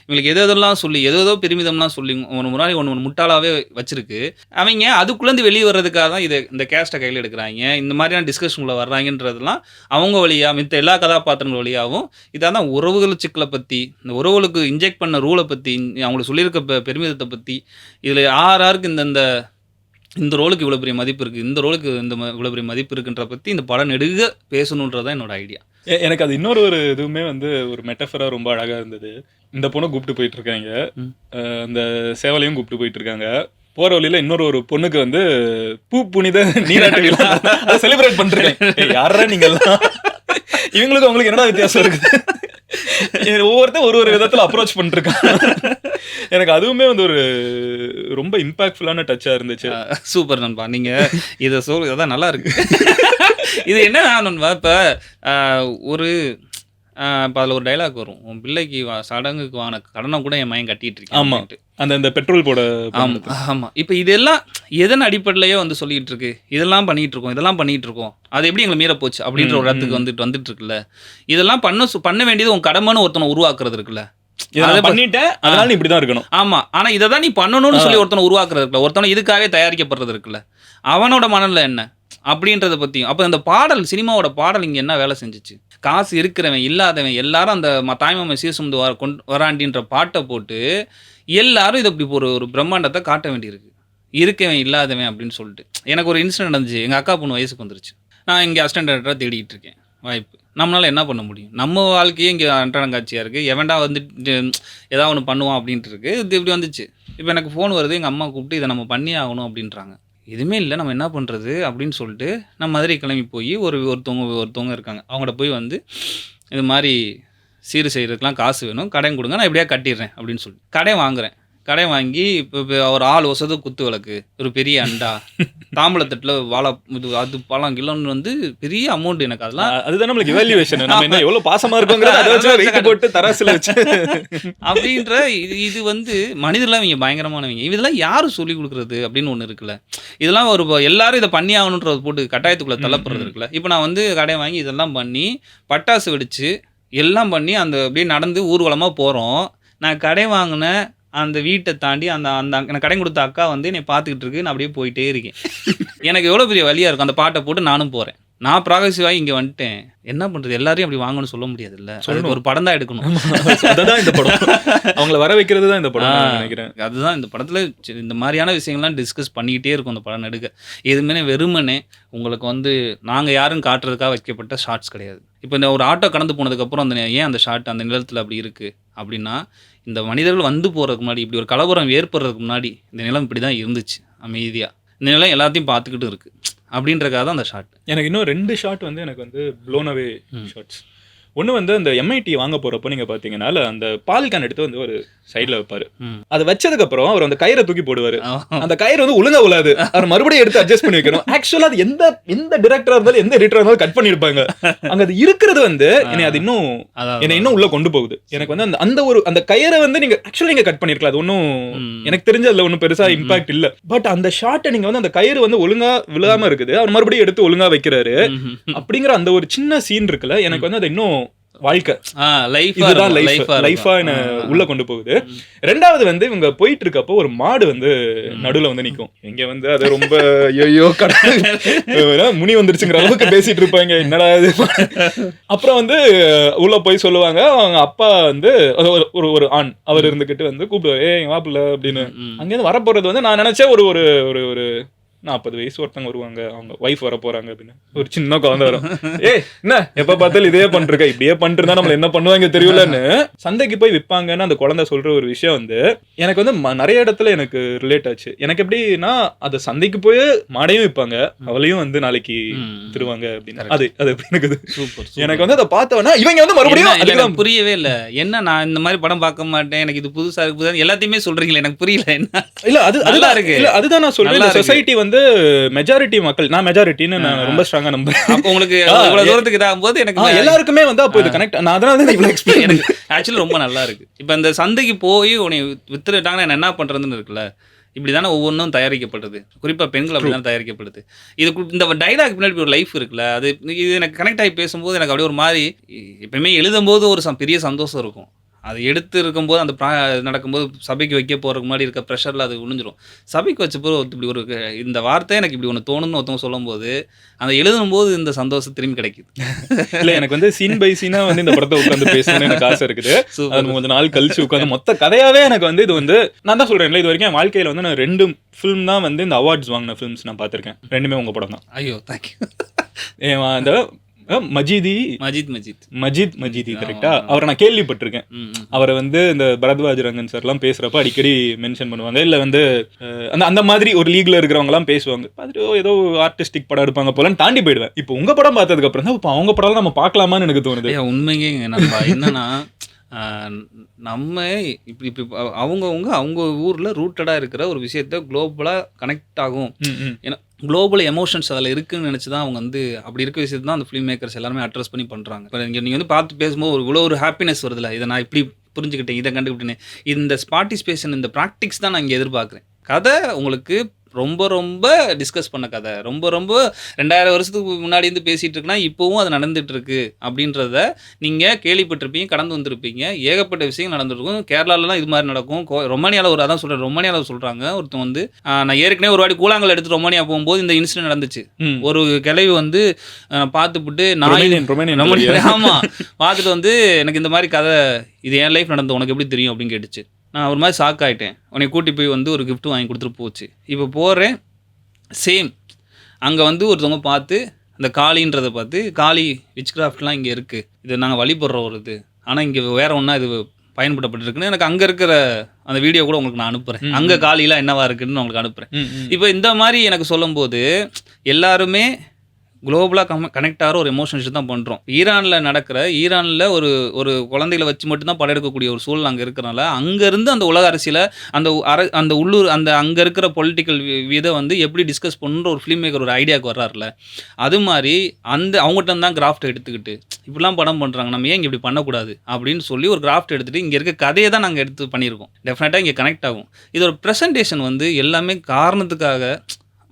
இவங்களுக்கு எதெல்லாம் சொல்லி ஏதோ பெருமிதம்லாம் சொல்லி ஒரு முன்னாடி ஒன்று முட்டாளாவே வச்சிருக்கு. அவங்க அதுக்குள்ளேருந்து வெளியே வர்றதுக்காக தான் இந்த கேஸ்ட்டை கையில் எடுக்கிறாங்க, இந்த மாதிரியான டிஸ்கஷனுக்குள்ள வர்றாங்கன்றதுலாம் அவங்க வழியாக மித்த எல்லா கதாபாத்திரங்கள் வழியாகவும் இதான் உறவுகள் சிக்கலை பற்றி, இந்த உறவுகளுக்கு இன்ஜெக்ட் பண்ண ரூலை பற்றி, அவங்களுக்கு சொல்லியிருக்க பெருமிதத்தை பற்றி, இதில் யாருக்கு இந்த ரோலுக்கு இவ்வளோ பெரிய மதிப்பு இருக்குது, இந்த ரோலுக்கு இவ்வளோ பெரிய மதிப்பு இருக்குன்ற பற்றி இந்த படம் நெடுக பேசணுன்றது தான் என்னோட ஐடியா. எனக்கு அது இன்னொரு இதுவுமே வந்து ஒரு மெட்டஃபரா ரொம்ப அழகாக இருந்தது. இந்த பொண்ணை கூப்பிட்டு போயிட்டு இருக்காங்க, அந்த சேவலையும் கூப்பிட்டு போயிட்டு இருக்காங்க. போற வழியில இன்னொரு பொண்ணுக்கு வந்து பூ புனித நீராட்டு விழா செலிப்ரேட் பண்றேன். யாரா நீங்க எல்லாம், இவங்களுக்கு அவங்களுக்கு என்னடா வித்தியாசம் இருக்குது? ஒவ்வொருத்தரும் ஒரு விதத்துல அப்ரோச் பண்ணிருக்காங்க. எனக்கு அதுவுமே வந்து ஒரு ரொம்ப இம்பாக்ட்ஃபுல்லான டச்சா இருந்துச்சு. சூப்பர் நண்பா, நீங்க இதை இதான் நல்லா இருக்கு. இது என்ன நண்பா, இப்போ ஒரு இப்போ அதில் ஒரு டைலாக் வரும், உன் பிள்ளைக்கு சடங்குக்கு வாங்கின கடனை கூட என் மையம் கட்டிட்டு இருக்கேன். ஆமாம், அந்த பெட்ரோல் போட. ஆமாம். இப்போ இதெல்லாம் எதன் அடிப்படையிலேயே வந்து சொல்லிட்டு இருக்கு, இதெல்லாம் பண்ணிட்டு இருக்கோம், அது எப்படி எங்களை மீற போச்சு அப்படின்ற ஒரு இடத்துக்கு வந்துட்டு இருக்குல்ல. இதெல்லாம் பண்ண வேண்டியது உன் கடமைன்னு ஒருத்தனை உருவாக்குறது இருக்குல்ல, அதை பண்ணிட்டேன் அதனால நீ இப்படிதான் இருக்கணும். ஆமா, ஆனா இதை தான் நீ பண்ணணும்னு சொல்லி ஒருத்தனை உருவாக்குறது இருக்குல்ல, ஒருத்தனை இதுக்காகவே தயாரிக்கப்படுறது இருக்குல்ல, அவனோட மனநிலை என்ன அப்படின்றத பற்றியும். அப்போ அந்த பாடல், சினிமாவோட பாடல் இங்கே என்ன வேலை செஞ்சிச்சு, காசு இருக்கிறவன் இல்லாதவன் எல்லாரும் அந்த தாய்மாமன் சீசுந்து வராண்டின்ற பாட்டை போட்டு எல்லாரும் இதை இப்படி ஒரு பிரம்மாண்டத்தை காட்ட வேண்டியிருக்கு, இருக்கவன் இல்லாதவன் அப்படின்னு சொல்லிட்டு. எனக்கு ஒரு இன்சிடென்ட் நடந்துச்சு, எங்கள் அக்கா பொண்ணு வயசுக்கு வந்துருச்சு, நான் இங்கே அசிஸ்டன்ட் டைரக்டராக தேடிட்டு இருக்கேன் வாய்ப்பு. நம்மளால் என்ன பண்ண முடியும், நம்ம வாழ்க்கையே இங்கே அன்றாடங்காட்சியாக இருக்குது, எவன்டா வந்துட்டு ஏதாவது ஒன்று பண்ணுவான் அப்படின்ட்டு இருக்குது. இது இப்படி வந்துச்சு. இப்போ எனக்கு ஃபோன் வருது, எங்கள் அம்மா கூப்பிட்டு இதை நம்ம பண்ணி ஆகணும் அப்படின்றாங்க. எதுவுமே இல்லை, நம்ம என்ன பண்ணுறது அப்படின்னு சொல்லிட்டு நான் மதுரை கிளம்பி போய் ஒருத்தவங்க இருக்காங்க, அவங்கள்ட்ட போய் வந்து இது மாதிரி சீர் செய்கிறதுக்கெலாம் காசு வேணும், கடன் கொடுங்க, நான் எப்படியா கட்டிடுறேன் அப்படின்னு சொல்லிட்டு கடை வாங்கி இப்போ ஒரு ஆள் ஒசது குத்து விளக்கு, ஒரு பெரிய அண்டா, தாம்பளத்தட்டில் வாழை அது பழம் கிலோன்னு வந்து பெரிய அமௌண்ட். எனக்கு அதுதான் நம்மளுக்கு இவாலுவேஷன், நம்ம என்ன எவ்வளோ பாசமாக இருக்கோங்கிறத போட்டு தராசில் வச்சு அப்படின்ற இது வந்து மனிதர்லாம் இவங்க பயங்கரமானவங்க. இதெல்லாம் யாரும் சொல்லிக் கொடுக்குறது அப்படின்னு ஒன்று இருக்குல்ல. இதெல்லாம் ஒரு எல்லாரும் இதை பண்ணி ஆகணுன்றத போட்டு கட்டாயத்துக்குள்ளே தள்ளப்படுறது இருக்குல்ல. இப்போ நான் வந்து கடை வாங்கி இதெல்லாம் பண்ணி பட்டாசு வெடிச்சு எல்லாம் பண்ணி அந்த அப்படியே நடந்து ஊர்வலமாக போகிறோம். நான் கடை வாங்கின அந்த வீட்டை தாண்டி அந்த எனக்கு கடன் கொடுத்த அக்கா வந்து என்னை பார்த்துக்கிட்டு இருக்கு, நான் அப்படியே போயிட்டே இருக்கேன். எனக்கு எவ்வளோ பெரிய வழியாக இருக்கும். அந்த பாட்டை போட்டு நானும் போகிறேன். நான் ப்ராக்ரெசிவாகி இங்கே வந்துட்டேன், என்ன பண்ணுறது, எல்லாரையும் அப்படி வாங்கணும்னு சொல்ல முடியாது இல்லை, ஒரு படம் தான் எடுக்கணும். அதுதான் இந்த படம், அவங்கள வர வைக்கிறது தான் இந்த படம் நினைக்கிறேன். அதுதான் இந்த படத்தில் இந்த மாதிரியான விஷயங்கள்லாம் டிஸ்கஸ் பண்ணிக்கிட்டே இருக்கும் அந்த படம் நடுக்க. எதுவுமே வெறுமனே உங்களுக்கு வந்து நாங்கள் யாரும் காட்டுறதுக்காக வைக்கப்பட்ட ஷார்ட்ஸ் கிடையாது. இப்போ இந்த ஒரு ஆட்டோ கடந்து போனதுக்கப்புறம் ஏன் அந்த ஷார்ட் அந்த நிலத்தில் அப்படி இருக்குது அப்படின்னா, இந்த மனிதர்கள் வந்து போகிறதுக்கு முன்னாடி, இப்படி ஒரு கலவரம் ஏற்படுறதுக்கு முன்னாடி இந்த நிலம் இப்படி தான் இருந்துச்சு அமைதியாக, இந்த நிலம் எல்லாத்தையும் பார்த்துக்கிட்டு இருக்குது அப்படின்றக்காக தான் அந்த ஷாட். எனக்கு இன்னும் 2 ஷாட் வந்து எனக்கு வந்து ப்ளோன் அவே ஷாட்ஸ். ஒன்று வந்து அந்த எம்ஐடி வாங்க போகிறப்போ நீங்கள் பார்த்தீங்கன்னா அந்த பால் கேன் எடுத்து வந்து ஒரு சைடில் வைப்பார். அதை வச்சதுக்கப்புறம் அவர் அந்த கயிறை தூக்கி போடுவார். அந்த கயிறு வந்து ஒழுங்கா உள்ளாது, அவர் மறுபடியும் எடுத்து அட்ஜஸ்ட் பண்ணி வைக்கணும். ஆக்சுவலாக அது எந்த டிரெக்டராக இருந்தாலும் எந்த எடிட்டராக இருந்தாலும் கட் பண்ணியிருப்பாங்க. அங்கே அது இருக்கிறது வந்து என்னை இன்னும் உள்ள கொண்டு போகுது. எனக்கு வந்து அந்த கயிறை வந்து நீங்கள் ஆக்சுவலாக நீங்கள் கட் பண்ணியிருக்கலாம், அது ஒன்றும் எனக்கு தெரிஞ்ச அதில் ஒன்றும் பெருசாக இம்பாக்ட் இல்லை. பட் அந்த ஷாட்டை நீங்கள் வந்து அந்த கயிறு வந்து ஒழுங்கா விழாம இருக்குது, அவர் மறுபடியும் எடுத்து ஒழுங்கா வைக்கிறாரு அப்படிங்கிற அந்த ஒரு சின்ன சீன் இருக்குல்ல, எனக்கு வந்து அது இன்னும் வாழ்க்கை லைஃபா என்ன உள்ள கொண்டு போகுது. ரெண்டாவது வந்து இவங்க போயிட்டு இருக்கப்போ ஒரு மாடு வந்து நடுவுல வந்து நிக்கும். இங்க வந்து அது ரொம்ப ஐயோ முனி வந்துருச்சுங்கிற அளவுக்கு பேசிட்டு இருப்பாங்க, என்னடா இது. அப்புறம் வந்து உள்ள போய் சொல்லுவாங்க, அவங்க அப்பா வந்து ஒரு ஆண் அவர் இருந்துகிட்டு வந்து கூப்பிடுவாரு, ஏய் வாப்புல அப்படின்னு. அங்கேருந்து வரப்போறது வந்து நான் நினைச்சேன் ஒரு 40 வயசு ஒருத்தவங்க வருவாங்க, அவங்க ஒய்ஃப் வர போறாங்க அப்படின்னு ஒரு சின்ன குழந்தை வரும். என்ன எப்ப பார்த்தாலும் இதே பண்ணிருக்க, இப்படியே பண்ணிட்டு இருந்தா நம்மள என்ன பண்ணுவாங்க தெரியலன்னு சந்தைக்கு போய் விற்பாங்கன்னு அந்த குழந்தை சொல்ற ஒரு விஷயம் வந்து எனக்கு வந்து நிறைய இடத்துல எனக்கு ரிலேட் ஆச்சு. எனக்கு எப்படின்னா அது சந்தைக்கு போய் மாடையும் விற்பாங்க, அவளையும் வந்து நாளைக்கு திருவாங்க அப்படின்னு. அது எப்படி இருக்குது எனக்கு வந்து அதை பார்த்தவனா இவங்க வந்து மறுபடியும் புரியவே இல்ல. என்ன நான் இந்த மாதிரி படம் பார்க்க மாட்டேன், எனக்கு இது புதுசா இருக்கு எல்லாத்தையுமே சொல்றீங்களே, எனக்கு புரியல. என்ன இல்ல அது நல்லா இருக்கு. இல்ல அதுதான் நான் சொல்றேன், சொசைட்டி வந்து மெஜாரிட்டி மக்கள், நான் மெஜாரிட்டின்னு நான் ரொம்ப ஸ்ட்ராங்கா நம்புறேன். அப்ப உங்களுக்கு இவ்வளவு தூரத்துக்கு இதாகும்போது எனக்கு எல்லாருக்குமே வந்து அப்போ இது கனெக்ட். நான் அதனால தான் இவ்வளவு எக்ஸ்பிளைன் எனக்கு ஆக்சுவலி ரொம்ப நல்லா இருக்கு. இப்ப இந்த சந்தைக்கு போய் உன்னை வித்துட்டாங்கன்னா என்ன பண்றதுன்னு இருக்குல்ல, இப்படிதானே ஒவ்வொன்றும் தயாரிக்கப்படுது, குறிப்பாக பெண்கள் அப்படி தான் தயாரிக்கப்படுது. இது இந்த டைலாக் பின்னாடி ஒரு லைஃப் இருக்குல்ல, அது இது எனக்கு கனெக்ட் ஆகி பேசும்போது எனக்கு அப்படியே ஒரு மாதிரி, எப்பயுமே எழுதும்போது ஒரு பெரிய சந்தோஷம் இருக்கும், அது எடுத்து இருக்கும்போது அந்த நடக்கும்போது சபைக்கு வைக்க போகிறதுக்கு முன்னாடி இருக்க ப்ரெஷரில் அது உணிஞ்சிரும். சபைக்கு வச்சப்போ இப்படி ஒரு இந்த வார்த்தை எனக்கு இப்படி ஒன்று தோணுன்னு ஒருத்தவங்க சொல்லும்போது அந்த எழுதும்போது இந்த சந்தோஷம் திரும்பி கிடைக்குது. இல்லை எனக்கு வந்து சீன் பை சீனாக வந்து இந்த படத்தை உட்காந்து பேசணும்னு எனக்கு ஆசை இருக்குது. அது கொஞ்சம் நாள் கழிச்சு உட்காந்து மொத்த கதையாகவே எனக்கு வந்து இது வந்து நான் தான் சொல்கிறேன், இது வரைக்கும் என் வாழ்க்கையில் வந்து நான் 2 ஃபிலிம் தான் வந்து இந்த அவார்ட்ஸ் வாங்கின ஃபிலிம்ஸ் நான் பார்த்துருக்கேன். 2மே உங்கள் படம் தான். ஐயோ தேங்க்யூ. அந்த மஜீதி கரெக்டா, அவரை நான் கேள்விப்பட்டிருக்கேன். அவரை வந்து இந்த பரத்வாஜ் ரங்கன் சார் எல்லாம் பேசுறப்ப அடிக்கடி மென்ஷன் பண்ணுவாங்க. இல்ல வந்து அந்த மாதிரி ஒரு லீக்ல இருக்கிறவங்க எல்லாம் பேசுவாங்க, பார்த்துட்டு ஏதோ ஆர்டிஸ்டிக் படம் எடுப்பாங்க போலன்னு தாண்டி போயிடுவேன். இப்போ உங்க படம் பார்த்ததுக்கு அப்புறம் தான் இப்போ அவங்க படம் நம்ம பார்க்கலாமான்னு எனக்கு தோணுது. உண்மையே என்னன்னா நம்ம இப்படி அவங்க ஊர்ல ரூட்டடா இருக்கிற ஒரு விஷயத்த குளோபலா கனெக்ட் ஆகும். ஏன்னா குளோபல் எமோஷன்ஸ் அதில் இருக்குன்னு நினச்சி தான் அவங்க வந்து அப்படி இருக்க விஷயத்தை தான் அந்த ஃபிலிம் மேக்கர்ஸ் எல்லாருமே அட்ரஸ் பண்ணி பண்ணுறாங்க. இப்போ நீங்கள் வந்து பார்த்து பேசும்போது இவ்வளோ ஒரு ஹாப்பினஸ் வருதுல்ல, இதை நான் இப்படி புரிஞ்சுக்கிட்டேன், இதை கண்டுக்கிட்டேன். இந்த பார்ட்டிசிபேஷன், இந்த ப்ராக்டிக்ஸ் தான் நான் இங்கே எதிர்பார்க்குறேன். கதை உங்களுக்கு ரொம்ப ரொம்ப டிஸ்கஸ் பண்ண கதை, ரொம்ப 2000 வருஷத்துக்கு முன்னாடி இருந்து பேசிகிட்டு இருக்குன்னா இப்போவும் அது நடந்துகிட்டு இருக்கு அப்படின்றத நீங்கள் கேள்விப்பட்டிருப்பீங்க, கடந்து வந்திருப்பீங்க. ஏகப்பட்ட விஷயங்கள் நடந்துருக்கும். கேரளாலலாம் இது மாதிரி நடக்கும். ரொமானியாவில் அதான் சொல்கிறேன், ரொமானியாவில் சொல்கிறாங்க ஒருத்தன் வந்து, நான் ஏற்கனவே ஒரு வாட்டி கூழாங்கல் எடுத்து ரொமானியா போகும்போது இந்த இன்சிடென்ட் நடந்துச்சு. ஒரு கிளவி வந்து பார்த்துப்புட்டு ஆமாம் பார்த்துட்டு வந்து எனக்கு இந்த மாதிரி கதை, இது என் லைஃப் நடந்தது, உனக்கு எப்படி தெரியும் அப்படின்னு கேட்டுச்சு. நான் ஒரு மாதிரி ஷாக் ஆகிட்டேன். உன்னை கூட்டி போய் வந்து ஒரு கிஃப்ட் வாங்கி கொடுத்துட்டு போச்சு. இப்போ போகிறேன், சேம் அங்கே வந்து ஒருத்தவங்க பார்த்து அந்த காளின்றதை பார்த்து, காளி விச் கிராஃப்ட்லாம் இங்கே இருக்குது, இது நாங்கள் வழிபடுற ஒரு இது, ஆனால் இங்கே வேறு ஒன்றா இது பயன்படுத்தப்பட்டிருக்குன்னு எனக்கு அங்கே இருக்கிற அந்த வீடியோ கூட உங்களுக்கு நான் அனுப்புகிறேன். அங்கே காளிலாம் என்னவா இருக்குன்னு உங்களுக்கு அனுப்புகிறேன். இப்போ இந்த மாதிரி எனக்கு சொல்லும்போது எல்லாருமே குளோபலாக கனெக்ட் ஆகிற ஒரு எமோஷன்ஸ் தான் பண்ணுறோம். ஈரானில் ஒரு குழந்தைகளை வச்சு மட்டும்தான் படம் எடுக்கக்கூடிய ஒரு சூழல் அங்கே இருக்கிறனால, அங்கேருந்து அந்த உலக அரசியலை அந்த உள்ளூர் அங்கே இருக்கிற பொலிட்டிக்கல் இதை வந்து எப்படி டிஸ்கஸ் பண்ணுற ஒரு ஃபிலிம் மேக்கர் ஒரு ஐடியாவுக்கு வர்றாருல, அது மாதிரி அவங்ககிட்ட தான் கிராஃப்ட் எடுத்துக்கிட்டு இப்படிலாம் படம் பண்ணுறாங்க, நம்ம ஏன் இங்கே இப்படி பண்ணக்கூடாது அப்படின்னு சொல்லி ஒரு கிராஃப்ட் எடுத்துகிட்டு இங்கே இருக்க கதையை தான் நாங்கள் எடுத்து பண்ணியிருக்கோம். டெஃபினட்டாக இங்கே கனெக்ட் ஆகும். இது ஒரு ப்ரெசன்டேஷன் வந்து எல்லாமே காரணத்துக்காக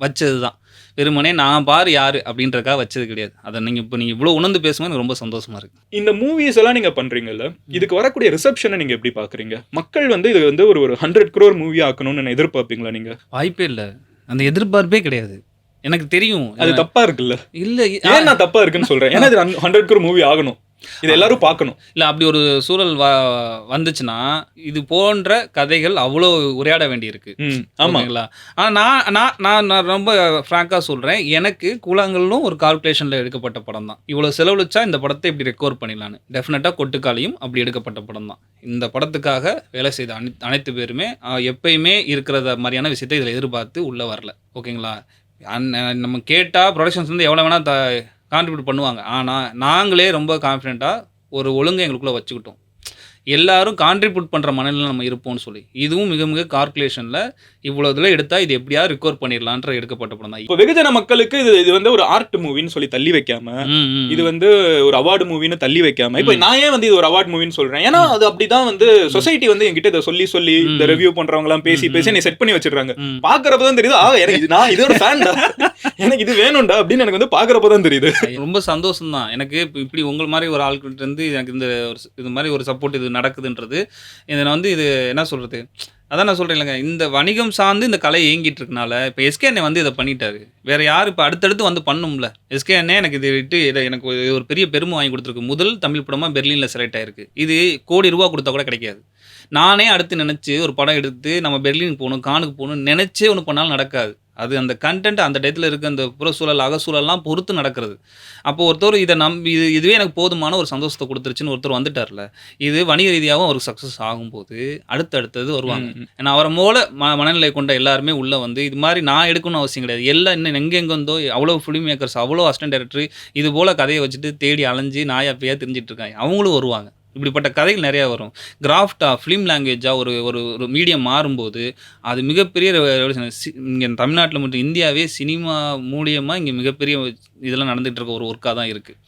வச்சது தான், வெறுமனே நான் பாரு யாரு அப்படின்றக்காக வச்சது கிடையாது. அதை நீங்கள் இவ்வளோ உணர்ந்து பேசும்போது எனக்கு ரொம்ப சந்தோஷமா இருக்கு. இந்த மூவிஸ் எல்லாம் நீங்கள் பண்ணுறீங்கல்ல, இதுக்கு வரக்கூடிய ரிசப்ஷனை நீங்கள் எப்படி பார்க்குறீங்க? மக்கள் வந்து இது வந்து ஒரு 100 crore மூவி ஆக்கணும்னு எதிர்பார்ப்பீங்களா நீங்கள்? வாய்ப்பே இல்லை, அந்த எதிர்பார்ப்பே கிடையாது. எனக்கு தெரியும் அது தப்பா இருக்குல்ல. இல்லை ஏன் நான் தப்பா இருக்குன்னு சொல்கிறேன், ஏன்னா இது 100 crore மூவி ஆகணும், இது எல்லாரும் பார்க்கணும். இல்லை அப்படி ஒரு சூழல் வந்துச்சுன்னா இது போன்ற கதைகள் அவ்வளோ உரையாட வேண்டியிருக்கு. ஆமாங்களா? ஆனால் நான் ரொம்ப ஃப்ராங்காக சொல்கிறேன், எனக்கு கூழாங்கல்லும் ஒரு கால்குலேஷனில் எடுக்கப்பட்ட படம் தான். இவ்வளோ செலவழிச்சா இந்த படத்தை இப்படி ரெக்கவர் பண்ணிடலான்னு. டெஃபினட்டாக கொட்டுக்காலியும் அப்படி எடுக்கப்பட்ட படம் தான். இந்த படத்துக்காக வேலை செய்த அனைத்து பேருமே எப்பயுமே இருக்கிறத மாதிரியான விஷயத்தை இதில் எதிர்பார்த்து உள்ளே வரல. ஓகேங்களா? நம்ம கேட்டால் ப்ரொடக்ஷன்ஸ் வந்து எவ்வளோ வேணால் கான்ட்ரிபியூட் பண்ணுவாங்க. ஆனால் நாங்களே ரொம்ப கான்ஃபிடென்ட்டாக ஒரு ஒழுங்கை எங்களுக்குள்ளே வச்சுக்கிட்டோம். எல்லாரும் கான்ட்ரிபியூட் பண்ணுற மனநிலை நம்ம இருப்போம்னு சொல்லி, இதுவும் மிக மிக கால்குலேஷனில் இவ்வளோ இதில் எடுத்தால் இது எப்படியாவது ரிகவர் பண்ணிடலான்ற எடுக்கப்பட்ட படம் தான். இப்போ வெகுஜன மக்களுக்கு இது வந்து ஒரு ஆர்ட் மூவின்னு சொல்லி தள்ளி வைக்காம, இது வந்து ஒரு அவார்டு மூவின்னு தள்ளி வைக்காம, இப்போ நான் ஏன் வந்து இது ஒரு அவார்டு மூவின்னு சொல்கிறேன், ஏன்னா அது அப்படிதான் வந்து சொசைட்டி வந்து என்கிட்ட இதை சொல்லி இந்த ரிவ்யூ பண்ணுறவங்களாம் பேசி என்னை செட் பண்ணி வச்சிருக்காங்க. பார்க்குறப்ப தான் தெரியுது, எனக்கு நான் இதோட ஃபேன்டா, எனக்கு இது வேணும்டா அப்படின்னு எனக்கு வந்து பார்க்குறப்ப தான் தெரியுது. ரொம்ப சந்தோஷம் தான் எனக்கு. இப்படி உங்கள் மாதிரி ஒரு ஆள்கிட்ட இருந்து எனக்கு இது மாதிரி ஒரு சப்போர்ட் இது நடக்குதுன்றது, இதை நான் வந்து இது என்ன சொல்கிறது, அதான் நான் சொல்கிறேன் இல்லைங்க, இந்த வணிகம் சார்ந்து இந்த கலை இயங்கிட்டு இருக்கனால இப்போ எஸ்கே வந்து இதை பண்ணிட்டாரு. வேறு யார் இப்போ அடுத்தடுத்து வந்து பண்ணும்ல. எஸ்கே எனக்கு இதை விட்டு எனக்கு ஒரு பெரிய பெருமை வாங்கி கொடுத்துருக்கு. முதல் தமிழ் படமாக பெர்லினில் செலக்ட் ஆகிருக்கு. இது கோடி ரூபா கொடுத்தா கூட கிடைக்காது. நானே அடுத்து நினச்சி ஒரு படம் எடுத்து நம்ம பெர்லின் போகணும், கானுக்கு போகணும் நினச்சே ஒன்று பண்ணாலும் நடக்காது. அது அந்த கண்டென்ட் அந்த டயத்தில் இருக்க அந்த புறச்சூழல் அகசூழல்லாம் பொறுத்து நடக்கிறது. அப்போ ஒருத்தர் இதை இதுவே எனக்கு போதுமான ஒரு சந்தோஷத்தை கொடுத்துருச்சுன்னு ஒருத்தர் வந்துட்டார்ல, இது வணிக ரீதியாகவும் அவருக்கு சக்ஸஸ் ஆகும்போது அடுத்தடுத்தது வருவாங்க. ஏன்னா அவரை போல மனநிலை கொண்ட எல்லாருமே உள்ள வந்து இது மாதிரி நான் எடுக்கணும்னு அவசியம் கிடையாது. எல்லாம் இன்னும் எங்கெங்கேருந்தோ அவ்வளோ ஃபிலிம் மேக்கர்ஸ், அவ்வளோ அசிஸ்டன்ட் டைரக்டர் இது போல கதையை வச்சுட்டு தேடி அலைஞ்சு நாயா பேயா தெரிஞ்சிட்டு இருக்காங்க. அவங்களும் வருவாங்க. இப்படிப்பட்ட கதைகள் நிறையா வரும். கிராஃப்டாக ஃபிலிம் லாங்குவேஜாக ஒரு ஒரு ஒரு மீடியம் மாறும்போது அது மிகப்பெரிய இங்கே தமிழ்நாட்டில் மட்டும் இந்தியாவே சினிமா மூலியமாக இங்கே மிகப்பெரிய இதெல்லாம் நடந்துகிட்டு இருக்க ஒரு ஒர்க்காக தான் இருக்குது.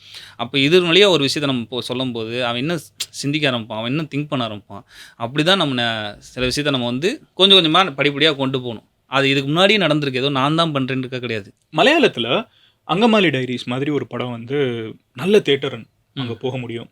அப்போ இது வழியாக ஒரு விஷயத்தை நம்ம சொல்லும்போது அவன் இன்னும் சிந்திக்க ஆரம்பிப்பான், அவன் இன்னும் திங்க் பண்ண ஆரம்பிப்பான். அப்படி தான் நம்ம சில விஷயத்தை நம்ம வந்து கொஞ்சம் கொஞ்சமாக படிப்படியாக கொண்டு போகணும். அது இதுக்கு முன்னாடியே நடந்திருக்கு, ஏதோ நான் தான் பண்ணுறேன்னு கிடையாது. மலையாளத்தில் அங்கமாலி டைரிஸ் மாதிரி ஒரு படம் வந்து நல்ல தியேட்டர் அங்கே போக முடியும்.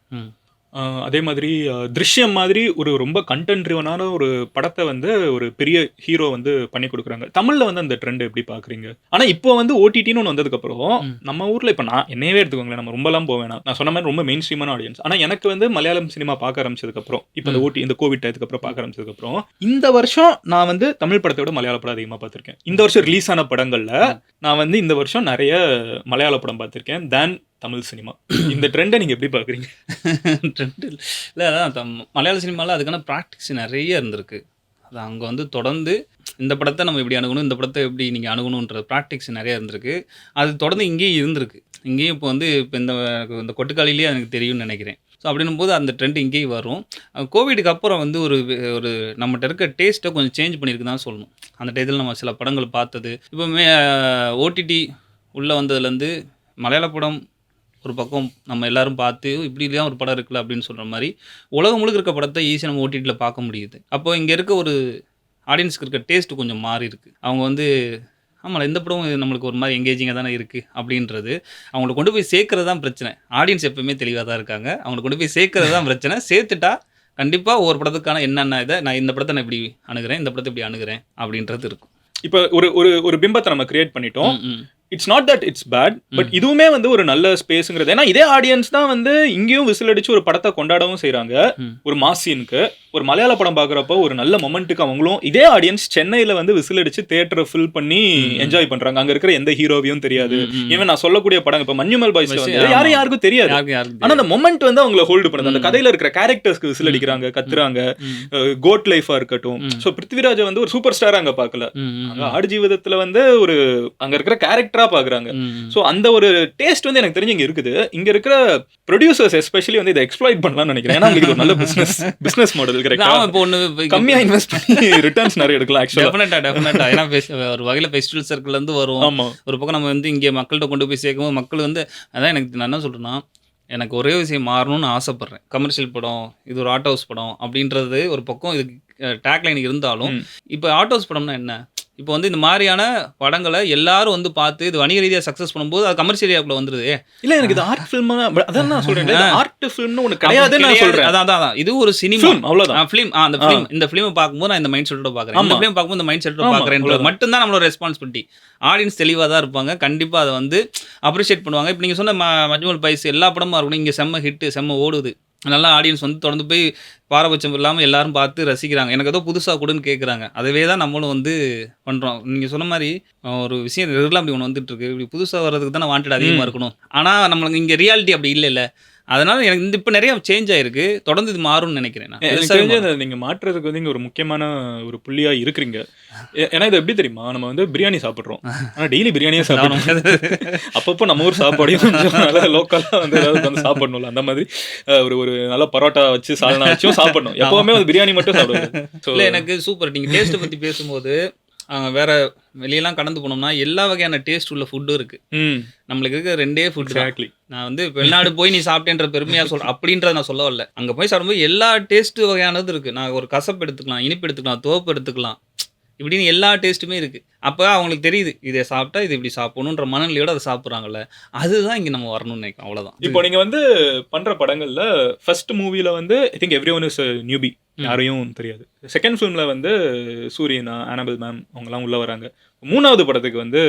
அதே மாதிரி திருஷ்யம் மாதிரி ஒரு ரொம்ப கண்டென்ட் ட்ரிவனான ஒரு படத்தை வந்து ஒரு பெரிய ஹீரோ வந்து பண்ணி கொடுக்குறாங்க. தமிழில் வந்து அந்த ட்ரெண்ட் எப்படி பார்க்குறீங்க? ஆனால் இப்போ வந்து ஓடிடின்னு ஒன்று வந்ததுக்கப்புறம் நம்ம ஊரில் இப்போ நான் என்னையவே எடுத்துக்கோங்களேன், நம்ம ரொம்பலாம் போவேன். நான் சொன்ன மாதிரி ரொம்ப மெயின் ஸ்ட்ரீமான ஆடியன்ஸ். ஆனால் எனக்கு வந்து மலையாளம் சினிமா பார்க்க ஆரம்பிச்சதுக்கப்புறம், இப்போ இந்த கோவிட் டயத்துக்கு அப்புறம் பார்க்க ஆரம்பிச்சதுக்கப்புறம், இந்த வருஷம் நான் வந்து தமிழ் படத்தை விட மலையாள படம் அதிகமாக பார்த்துருக்கேன். இந்த வருஷம் ரிலீஸ் ஆன படங்களில் நான் வந்து இந்த வருஷம் நிறைய மலையாள படம் பார்த்துருக்கேன் தேன் தமிழ் சினிமா. இந்த ட்ரெண்டை நீங்கள் எப்படி பார்க்குறீங்க? ட்ரெண்ட் இல்லை, அதான் மலையாள சினிமாவில் அதுக்கான ப்ராக்டிஸ் நிறைய இருந்திருக்கு. அது அங்கே வந்து தொடர்ந்து இந்த படத்தை நம்ம எப்படி அணுகணும், இந்த படத்தை எப்படி நீங்கள் அணுகணுன்ற ப்ராக்டிக்ஸ் நிறையா இருந்திருக்கு. அது தொடர்ந்து இங்கேயும் இருந்திருக்கு. இங்கேயும் இப்போ வந்து இப்போ இந்த கொட்டுக்காலிலேயே எனக்கு தெரியும்னு நினைக்கிறேன். ஸோ அப்படின்னும் போது அந்த ட்ரெண்ட் இங்கேயும் வரும். கோவிடுக்கு அப்புறம் வந்து ஒரு நம்மகிட்ட இருக்க டேஸ்ட்டை கொஞ்சம் சேஞ்ச் பண்ணியிருக்கு தான் சொல்லணும். அந்த டயத்தில் நம்ம சில படங்கள் பார்த்தது, இப்போ ஓடிடி உள்ளே வந்ததுலேருந்து மலையாள படம் ஒரு பக்கம் நம்ம எல்லாரும் பார்த்து இப்படிலாம் ஒரு படம் இருக்குல்ல அப்படின்னு சொல்கிற மாதிரி உலகம் முழுக்க இருக்க படத்தை ஈஸியாக நம்ம ஓடிடியில் பார்க்க முடியுது. அப்போது இங்கே இருக்க ஒரு ஆடியன்ஸ்க்கு இருக்க டேஸ்ட்டு கொஞ்சம் மாறி இருக்குது. அவங்க வந்து ஆமாம் இந்த படம் நம்மளுக்கு ஒரு மாதிரி எங்கேஜிங்காக தானே இருக்குது அப்படின்றது அவங்கள கொண்டு போய் சேர்க்கறது தான் பிரச்சனை. ஆடியன்ஸ் எப்பவுமே தெளிவாக தான் இருக்காங்க. அவங்கள கொண்டு போய் சேர்க்கறது தான் பிரச்சனை. சேர்த்துட்டா கண்டிப்பாக ஒவ்வொரு படத்துக்கான என்னென்ன இதை நான் இந்த படத்தை நான் இப்படி அணுகிறேன், இந்த படத்தை இப்படி அணுகிறேன் அப்படின்றது இருக்கும். இப்போ ஒரு பிம்பத்தை நம்ம கிரியேட் பண்ணிட்டோம். It's not that it's bad, but இதுவுமே வந்து ஒரு நல்ல ஸ்பேஸுங்கிறது. ஏன்னா இதே ஆடியன்ஸ் தான் வந்து இங்கேயும் விசில் அடிச்சு ஒரு படத்தை கொண்டாடவும் செய்கிறாங்க. ஒரு மாசியனுக்கு ஒரு மலையாள படம் பார்க்குறப்போ ஒரு நல்ல மொமெண்ட்டுக்கு அவங்களும் இதே ஆடியன்ஸ் சென்னையில் வந்து விசில் அடிச்சு தியேட்டரை ஃபில் பண்ணி என்ஜாய் பண்ணுறாங்க. அங்கே இருக்கிற எந்த ஹீரோவையும் தெரியாது. ஈவன் நான் சொல்லக்கூடிய படம் இப்போ மஞ்சுமல் பாய்ஸ் யாருக்கும் தெரியாது. ஆனால் அந்த மொமெண்ட் வந்து அவங்களை ஹோல்டு பண்ணுது. அந்த கதையில் இருக்கிற கேரக்டர்ஸ்க்கு விசில் அடிக்கிறாங்க, கத்துறாங்க. கோட் லைஃபா இருக்கட்டும். ஸோ பிருத்திவிராஜை வந்து ஒரு சூப்பர் ஸ்டாரா அங்கே பார்க்கல. அங்கே ஆடு ஜீவிதத்தில் வந்து ஒரு அங்கே இருக்கிற கேரக்டரா பாக்குறாங்க. சோ அந்த ஒரு டேஸ்ட் வந்து எனக்கு தெரிஞ்சு இங்க இருக்குது. இங்க இருக்கிற ப்ரொடியூசர்ஸ் எஸ்பெஷலி வந்து இதை எக்ஸ்ப்ளாய்ட் பண்ணலாம்னு நினைக்கிறேன். ஏன்னா உங்களுக்கு ஒரு நல்ல பிசினஸ் மாடல் கரெக்ட்டா. இப்போ ஒன்னு கம்மியா இன்வெஸ்ட் பண்ணி ரிட்டர்ன்ஸ் நிறைய எடுக்கலாம். ஆக்சுவலா டெஃபினட்டா ஏன்னா ஒரு வகையில ஃபெஸ்டிவல் சர்க்கிள்ல இருந்து வரும். ஒரு பக்கம் நம்ம வந்து இங்க மக்கள்கிட்ட கொண்டு போய் சேர்க்கும்போது மக்கள் வந்து அதான் எனக்கு நான் என்ன சொல்றேன்னா, எனக்கு ஒரே விஷயம் மாறணும்னு ஆசைப்படுறேன். கமர்ஷியல் படம், இது ஒரு ஆர்ட் ஹவுஸ் படம் அப்படின்றது ஒரு பக்கம் இதுக்கு டேக்லைன் இருந்தாலும், இப்போ ஆர்ட் ஹவுஸ் படம்னா என்ன? இப்போ வந்து இந்த மாதிரியான படங்களை எல்லாரும் வந்து பார்த்து இது வணிக ரீதியாக சக்ஸஸ் பண்ணும்போது அது கமர்ஷியல் ஏரியாக்குள்ள வந்துருது. இல்லை எனக்கு இது ஆர்ட் ஃபிலிம் அதான் நான் சொல்றேன். ஆர்ட் ஃபிலிம்னு ஒன்று கிடையாது நான் சொல்றேன். அதான் இது ஒரு சினிமா அவ்வளோதான். ஃபிலிம் அந்த ஃபிலிம் இந்த ஃபிலிமை பார்க்கும்போது நான் இந்த மைண்ட் செட்டோட பார்க்குறேன், இந்த ஃபிலிம் பார்க்கும்போது இந்த மைண்ட் செட்டோட பார்க்குறேன்றது மட்டும்தான் நம்மளோட ரெஸ்பான்சிபிலிட்டி. ஆடியன்ஸ் தெளிவாக தான் இருப்பாங்க, கண்டிப்பாக அதை வந்து அப்ரிஷியேட் பண்ணுவாங்க. இப்போ நீங்கள் சொன்ன மஞ்சுமல் பாய்ஸ் எல்லா படமும் இருக்கணும், இங்கே செம்ம ஹிட்டு செம்ம ஓடுது, நல்லா ஆடியன்ஸ் வந்து தொடர்ந்து போய் பாரபட்சம் இல்லாமல் எல்லாரும் பார்த்து ரசிக்கிறாங்க. எனக்கு ஏதோ புதுசாக கொடுன்னு கேட்குறாங்க. அதவே தான் நம்மளும் வந்து பண்ணுறோம். நீங்கள் சொன்ன மாதிரி ஒரு விஷயம் ரெகுலராக அப்படி ஒன்று வந்துட்டு இருக்கு. இப்படி புதுசாக வர்றதுக்கு தான் வாண்டட் அதிகமாக இருக்கணும். ஆனால் நம்மளுக்கு இங்கே ரியாலிட்டி அப்படி இல்லை. அதனால எனக்கு இப்போ நிறைய சேஞ்ச் ஆயிருக்கு. தொடர்ந்து இது மாறும்னு நினைக்கிறேன். நீங்கள் மாற்றுறதுக்கு வந்து இங்கே ஒரு முக்கியமான ஒரு புள்ளியாக இருக்கிறீங்க. ஏன்னா இது எப்படி தெரியுமா, நம்ம வந்து பிரியாணி சாப்பிட்றோம், ஆனால் டெய்லி பிரியாணியே சாப்பிடணும். அப்பப்போ நம்ம ஊர் சாப்பாடையும் நல்லா லோக்கலாக வந்து ஏதாவது வந்து சாப்பிடணும்ல. அந்த மாதிரி ஒரு நல்ல பரோட்டா வச்சு சால்னா வச்சும் சாப்பிடணும். எப்பவுமே வந்து பிரியாணி மட்டும் சாப்பிடுவோம். இல்லை எனக்கு சூப்பர். நீங்கள் டேஸ்ட்டை பற்றி பேசும்போது வேற வெளியெல்லாம் கடந்து போனோம்னா எல்லா வகையான டேஸ்ட் உள்ள ஃபுட்டும் இருக்கு. நம்மளுக்கு இருக்க ரெண்டே ஃபுட். நான் வந்து வெளிநாடு போய் நீ சாப்பிட்டேன்ற பெருமையா சொல்றேன் அப்படின்றத நான் சொல்ல வரல. அங்க போய் சாப்பிடும்போது எல்லா டேஸ்ட் வகையானது இருக்கு. நான் ஒரு கசப்பு எடுத்துக்கலாம், இனிப்பு எடுத்துக்கலாம், துவப்பு எடுத்துக்கலாம், இப்படின்னு எல்லா டேஸ்ட்டுமே இருக்கு. அப்போ அவங்களுக்கு தெரியுது இதை சாப்பிட்டா இது இப்படி சாப்பிடணுன்ற மனநிலையோட அதை சாப்பிட்றாங்கல்ல. அதுதான் இங்கே நம்ம வரணும்னு நினைக்கிறோம். அவ்வளோதான். இப்போ நீங்கள் வந்து பண்ணுற படங்களில் ஃபர்ஸ்ட் மூவியில் வந்து I think every one is newbie, யாரையும் தெரியாது. செகண்ட் ஃபிலிமில் வந்து சூரியனா, ஆனபல் மேம் அவங்கெல்லாம் உள்ளே வராங்க. மூணாவது படத்துக்கு வந்து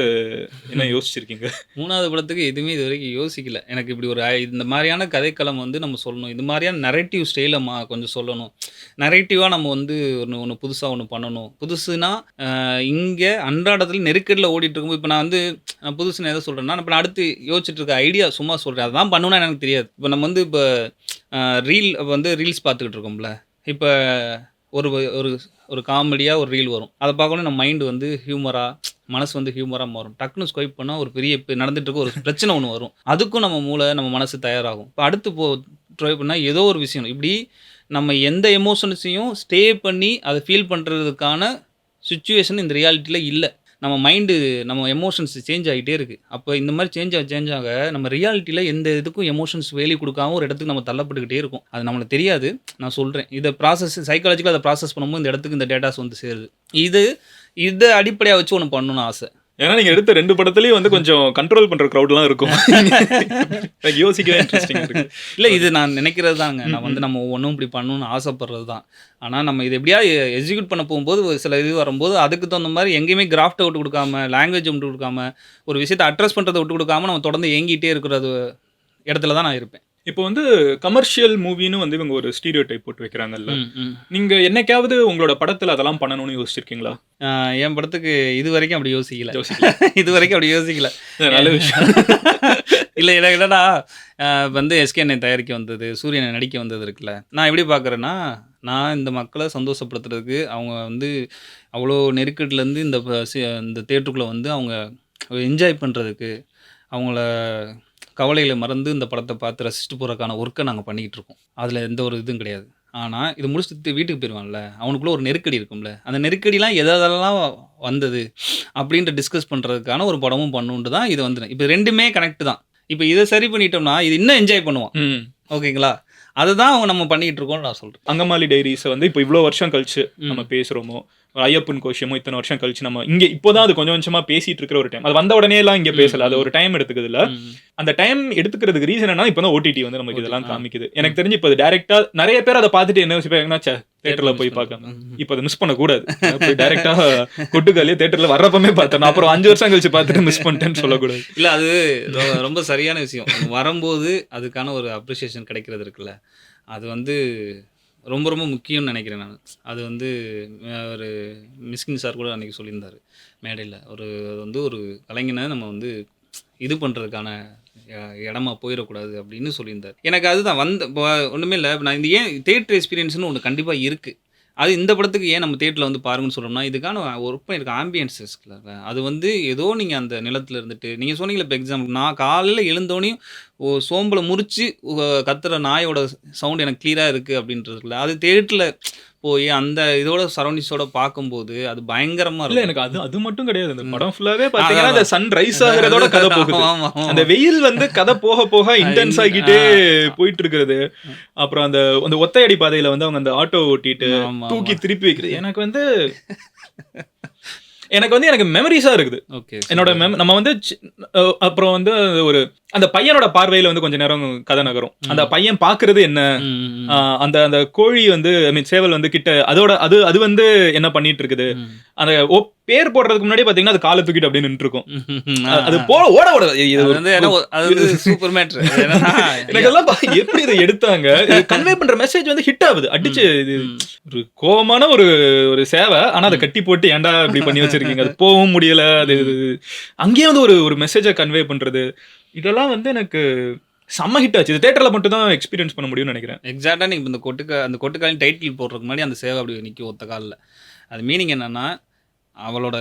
என்ன யோசிச்சிருக்கீங்க? மூணாவது படத்துக்கு எதுவுமே இது வரைக்கும் யோசிக்கல. எனக்கு இப்படி ஒரு இந்த மாதிரியான கதைக்களம் வந்து நம்ம சொல்லணும், இது மாதிரியான நரேட்டிவ் ஸ்டைலை கொஞ்சம் சொல்லணும், நரேட்டிவாக நம்ம வந்து ஒன்று புதுசாக ஒன்று பண்ணணும். புதுசுனா இங்கே அன்றாடத்துல நெருக்கடியில் ஓடிட்டு இருக்கும்போது இப்போ நான் வந்து புதுசு எதை சொல்கிறேன்னா இப்போ நான் அடுத்து யோசிச்சுட்டு இருக்க ஐடியா சும்மா சொல்கிறேன் அதான் பண்ணணும்னா எனக்கு தெரியாது. இப்போ நம்ம வந்து இப்போ ரீல்ஸ் பார்த்துக்கிட்டு இருக்கோம்ல. இப்போ ஒரு ஒரு ஒரு காமெடியாக ஒரு ரீல் வரும். அதை பார்க்கணும் நம்ம மைண்டு வந்து மனசு வந்து ஹியூமராக மாறும். டக்குன்னு ஸ்வைப் பண்ணால் ஒரு பெரிய இப்போ நடந்துட்டு இருக்க ஒரு பிரச்சனை ஒன்று வரும். அதுக்கும் நம்ம மூளை நம்ம மனசு தயாராகும். இப்போ அடுத்து ட்ரை பண்ணால் ஏதோ ஒரு விஷயம் இப்படி நம்ம எந்த எமோஷன்ஸையும் ஸ்டே பண்ணி அதை ஃபீல் பண்ணுறதுக்கான சுச்சுவேஷன் இந்த ரியாலிட்டியில் இல்லை. நம்ம மைண்டு நம்ம எமோஷன்ஸ் சேஞ்ச் ஆகிட்டே இருக்குது. அப்போ இந்த மாதிரி சேஞ்ச் ஆக நம்ம ரியாலிட்டியில் எந்த இதுக்கும் எமோஷன்ஸ் வேலி கொடுக்காம ஒரு இடத்துக்கு நம்ம தள்ளப்பட்டுக்கிட்டே இருக்கும். அது நம்மளுக்கு தெரியாது. நான் சொல்கிறேன் இதை சைக்காலஜிக்கலாக அதை ப்ராசஸ் பண்ணும்போது இந்த இடத்துக்கு இந்த டேட்டாஸ் வந்து சேருது. இதை அடிப்படையாக வச்சு ஒன்று பண்ணணும்னு ஆசை. ஏன்னா நீங்க எடுத்த 2 படத்துலயும் வந்து கொஞ்சம் கண்ட்ரோல் பண்ற க்ரௌட்லாம் இருக்கும். யோசிக்கவே இன்ட்ரெஸ்டிங்கா இருக்கு. இல்லை இது நான் நினைக்கிறது தாங்க. நான் வந்து நம்ம ஒவ்வொன்றும் இப்படி பண்ணணும்னு ஆசைப்படுறது தான். ஆனால் நம்ம இது எப்படியா எக்ஸிக்யூட் பண்ண போகும்போது சில இது வரும்போது அதுக்கு தகுந்த மாதிரி எங்கேயுமே கிராஃப்டை விட்டு கொடுக்காம, லாங்குவேஜ் விட்டு கொடுக்காம, ஒரு விஷயத்தை அட்ரஸ் பண்ணுறதை விட்டு கொடுக்காம நம்ம தொடர்ந்து ஏங்கிட்டே இருக்கிறது இடத்துல தான் நான் இருப்பேன். இப்போ வந்து கமர்ஷியல் மூவின்னு வந்து இவங்க ஒரு ஸ்டீரியோ டைப் போட்டு வைக்கிறாங்கல்ல. நீங்க என்னைக்காவது உங்களோட படத்துல அதெல்லாம் பண்ணணும்னு யோசிச்சிருக்கீங்களா? என் படத்துக்கு இது வரைக்கும் அப்படி யோசிக்கல. நல்ல விஷயம். இல்லை எனக்கு என்னன்னா வந்து எஸ்கே தயாரிக்க வந்தது, சூரியனை நடிக்க வந்தது இருக்குல்ல. நான் எப்படி பார்க்குறேன்னா, நான் இந்த மக்களை சந்தோஷப்படுத்துறதுக்கு அவங்க வந்து அவ்வளோ நெருக்கடிலேருந்து இந்த தேட்டருக்குள்ளே வந்து அவங்க என்ஜாய் பண்ணுறதுக்கு அவங்கள கவலைகளை மறந்து இந்த படத்தை பார்த்து ரசிச்சுட்டு போகிறதுக்கான ஒர்க்கை நாங்கள் பண்ணிக்கிட்டு இருக்கோம். அதில் எந்த ஒரு இதுவும் கிடையாது. ஆனால் இது முடிச்சுட்டு வீட்டுக்கு போயிடுவான்ல, அவனுக்குள்ளே ஒரு நெருக்கடி இருக்கும்ல. அந்த நெருக்கடிலாம் எதெல்லாம் வந்தது அப்படின்ட்டு டிஸ்கஸ் பண்ணுறதுக்கான ஒரு படமும் பண்ணுன்ட்டு தான் இது வந்து. இப்போ 2மே கனெக்ட் தான். இப்போ இதை சரி பண்ணிட்டோம்னா இது இன்னும் என்ஜாய் பண்ணுவான். ஓகேங்களா? அதுதான் அவங்க நம்ம பண்ணிக்கிட்டு இருக்கோம்னு நான் சொல்கிறேன். அங்கமாலி டைரிஸை வந்து இப்போ இவ்வளோ வருஷம் கழிச்சு நம்ம பேசுகிறோமோ, ஐயப்பன் கோஷமோ இத்தனை வருஷம் கழிச்சு நம்ம இங்கே இப்போதான் அது கொஞ்சம் கொஞ்சமாக பேசிட்டு இருக்கிற ஒரு டைம். அது வந்த உடனே எல்லாம் இங்கே பேசல. அது ஒரு டைம் எடுத்துக்குது இல்லை. அந்த டைம் எடுத்துக்கிறதுக்கு ரீசன் என்ன, இப்போ தான் ஓடிடி வந்து நமக்கு இதெல்லாம் காமிக்குது. எனக்கு தெரிஞ்சு இப்போ அது டேரக்டா நிறைய பேர் அதை பார்த்துட்டு என்ன யோசிப்பாங்கன்னா, தேட்டர்ல போய் பார்க்காம இப்போ அதை மிஸ் பண்ணக்கூடாது, டேரக்டா கொட்டுக்காலியே தேட்டர்ல வர்றப்பமே பார்த்தேன், அப்புறம் 5 வருஷம் கழிச்சு பார்த்துட்டு மிஸ் பண்ணிட்டேன்னு சொல்லக்கூடாது. இல்லை அது ரொம்ப சரியான விஷயம். வரும்போது அதுக்கான ஒரு அப்ரிசியேஷன் கிடைக்கிறது இருக்குல்ல, அது வந்து ரொம்ப ரொம்ப முக்கியம்னு நினைக்கிறேன் நான். அது வந்து ஒரு மிஸ்கின் சார் கூட அன்றைக்கி சொல்லியிருந்தார் மேடையில். அது வந்து ஒரு கலைஞனை நம்ம வந்து இது பண்ணுறதுக்கான இடமா போயிடக்கூடாது அப்படின்னு சொல்லியிருந்தார். எனக்கு அதுதான் இப்போ ஒன்றுமே இல்லை. நான் இந்த ஏன் தேட்டர் எக்ஸ்பீரியன்ஸ்னு ஒன்று கண்டிப்பாக இருக்குது. அது இந்த படத்துக்கு ஏன் நம்ம தேட்டரில் வந்து பாருங்கன்னு சொல்கிறோம்னா, இதுக்கான ஒர்க் பண்ணியிருக்க ஆம்பியன்ஸ் இருக்குல்ல, அது வந்து ஏதோ நீங்கள் அந்த நிலத்தில் இருந்துட்டு நீங்கள் சொன்னீங்களே. இப்போ எக்ஸாம்பிள் நான் காலையில் எழுந்தோனையும் சோம்பலை முறித்து கத்துற நாயோட சவுண்ட் எனக்கு கிளியராக இருக்குது அப்படின்றதுல, அது தேட்டரில் போய் அந்த இதோட சரௌண்டிங்ஸோட பார்க்கும்போது அது பயங்கரமாக இல்லை. எனக்கு அது மட்டும் கிடையாது. அந்த படம் ஃபுல்லாகவே பார்த்தீங்கன்னா அந்த சன் ரைஸ் ஆகிறதோட கதை போகுது. அந்த வெயில் வந்து கதை போக போக இன்டென்ஸ் ஆகிட்டே போயிட்டு இருக்கிறது. அப்புறம் அந்த ஒத்தையடி பாதையில் வந்து அவங்க அந்த ஆட்டோ ஓட்டிட்டு தூக்கி திருப்பி வைக்கிறது எனக்கு மெமரிஸா இருக்குது. என்னோட நம்ம வந்து அப்புறம் வந்து ஒரு அந்த பையனோட பார்வையில வந்து கொஞ்ச நேரம் கதை நகரும். அந்த பையன் பாக்குறது என்ன, அந்த அந்த கோழி வந்து சேவல் வந்து கிட்ட அது வந்து என்ன பண்ணிட்டு இருக்குது. அந்த பேர் போடுறதுக்கு முன்னாடி பாத்தீங்கன்னா அது காலை தூக்கிட்டு அப்படின்னு நின்று இருக்கும். அது ஓட எனக்கெல்லாம் எப்படி இதை எடுத்தாங்க, கன்வே பண்ற மெசேஜ் வந்து ஹிட் ஆகுது. அடிச்சு இது ஒரு கோபமான ஒரு சேவை, ஆனா அதை கட்டி போட்டு ஏன்டா இப்படி பண்ணி வச்சிருக்கீங்க, அது போகவும் முடியல. அது அங்கேயே வந்து ஒரு மெசேஜை கன்வே பண்றது, இதெல்லாம் வந்து எனக்கு செம்ம ஹிட் ஆச்சு. இது தேட்டரில் மட்டும் தான் எக்ஸ்பீரியன்ஸ் பண்ண முடியும்னு நினைக்கிறேன். எக்ஸாக்டாக நீங்கள் இந்த கொட்டுக்காலின் டைட்டில் போடுறதுக்கு முன்னாடி அந்த சேவை அப்படி நிற்கும் ஒத்த காலில். அது மீனிங் என்னன்னா, அவளோட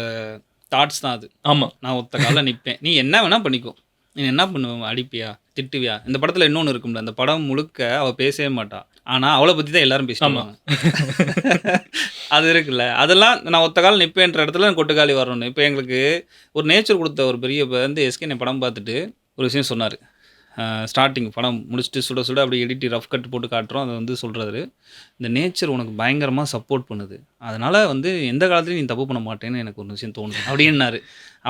தாட்ஸ் தான் அது. ஆமாம், நான் ஒத்த காலில் நிற்பேன், நீ என்ன வேணால் பண்ணிக்கோ, நீ என்ன பண்ணுவேன், அடிப்பியா திட்டுவியா. இந்த படத்தில் இன்னொன்று இருக்கும்ல, அந்த படம் முழுக்க அவள் பேசவே மாட்டா, ஆனால் அவளை பற்றி தான் எல்லாரும் பேசுவாங்க. அது இருக்குல்ல, அதெல்லாம் நான் ஒத்த காலம் நிற்பேன்ற இடத்துல கொட்டுக்காலி வரணும். இப்போ எங்களுக்கு ஒரு நேச்சர் கொடுத்த ஒரு பெரிய வந்து எஸ்கே படம் பார்த்துட்டு ஒரு விஷயம் சொன்னார். ஸ்டார்டிங் படம் முடிச்சுட்டு சுட சுட அப்படி எடிட்டி ரஃப் கட் போட்டு காட்டுறோம். அதை வந்து சொல்கிறாரு, இந்த நேச்சர் உனக்கு பயங்கரமாக சப்போர்ட் பண்ணுது, அதனால் வந்து எந்த காலத்துலையும் நீ தப்பு பண்ண மாட்டேன்னு எனக்கு ஒரு விஷயம் தோணுது அப்படின்னாரு.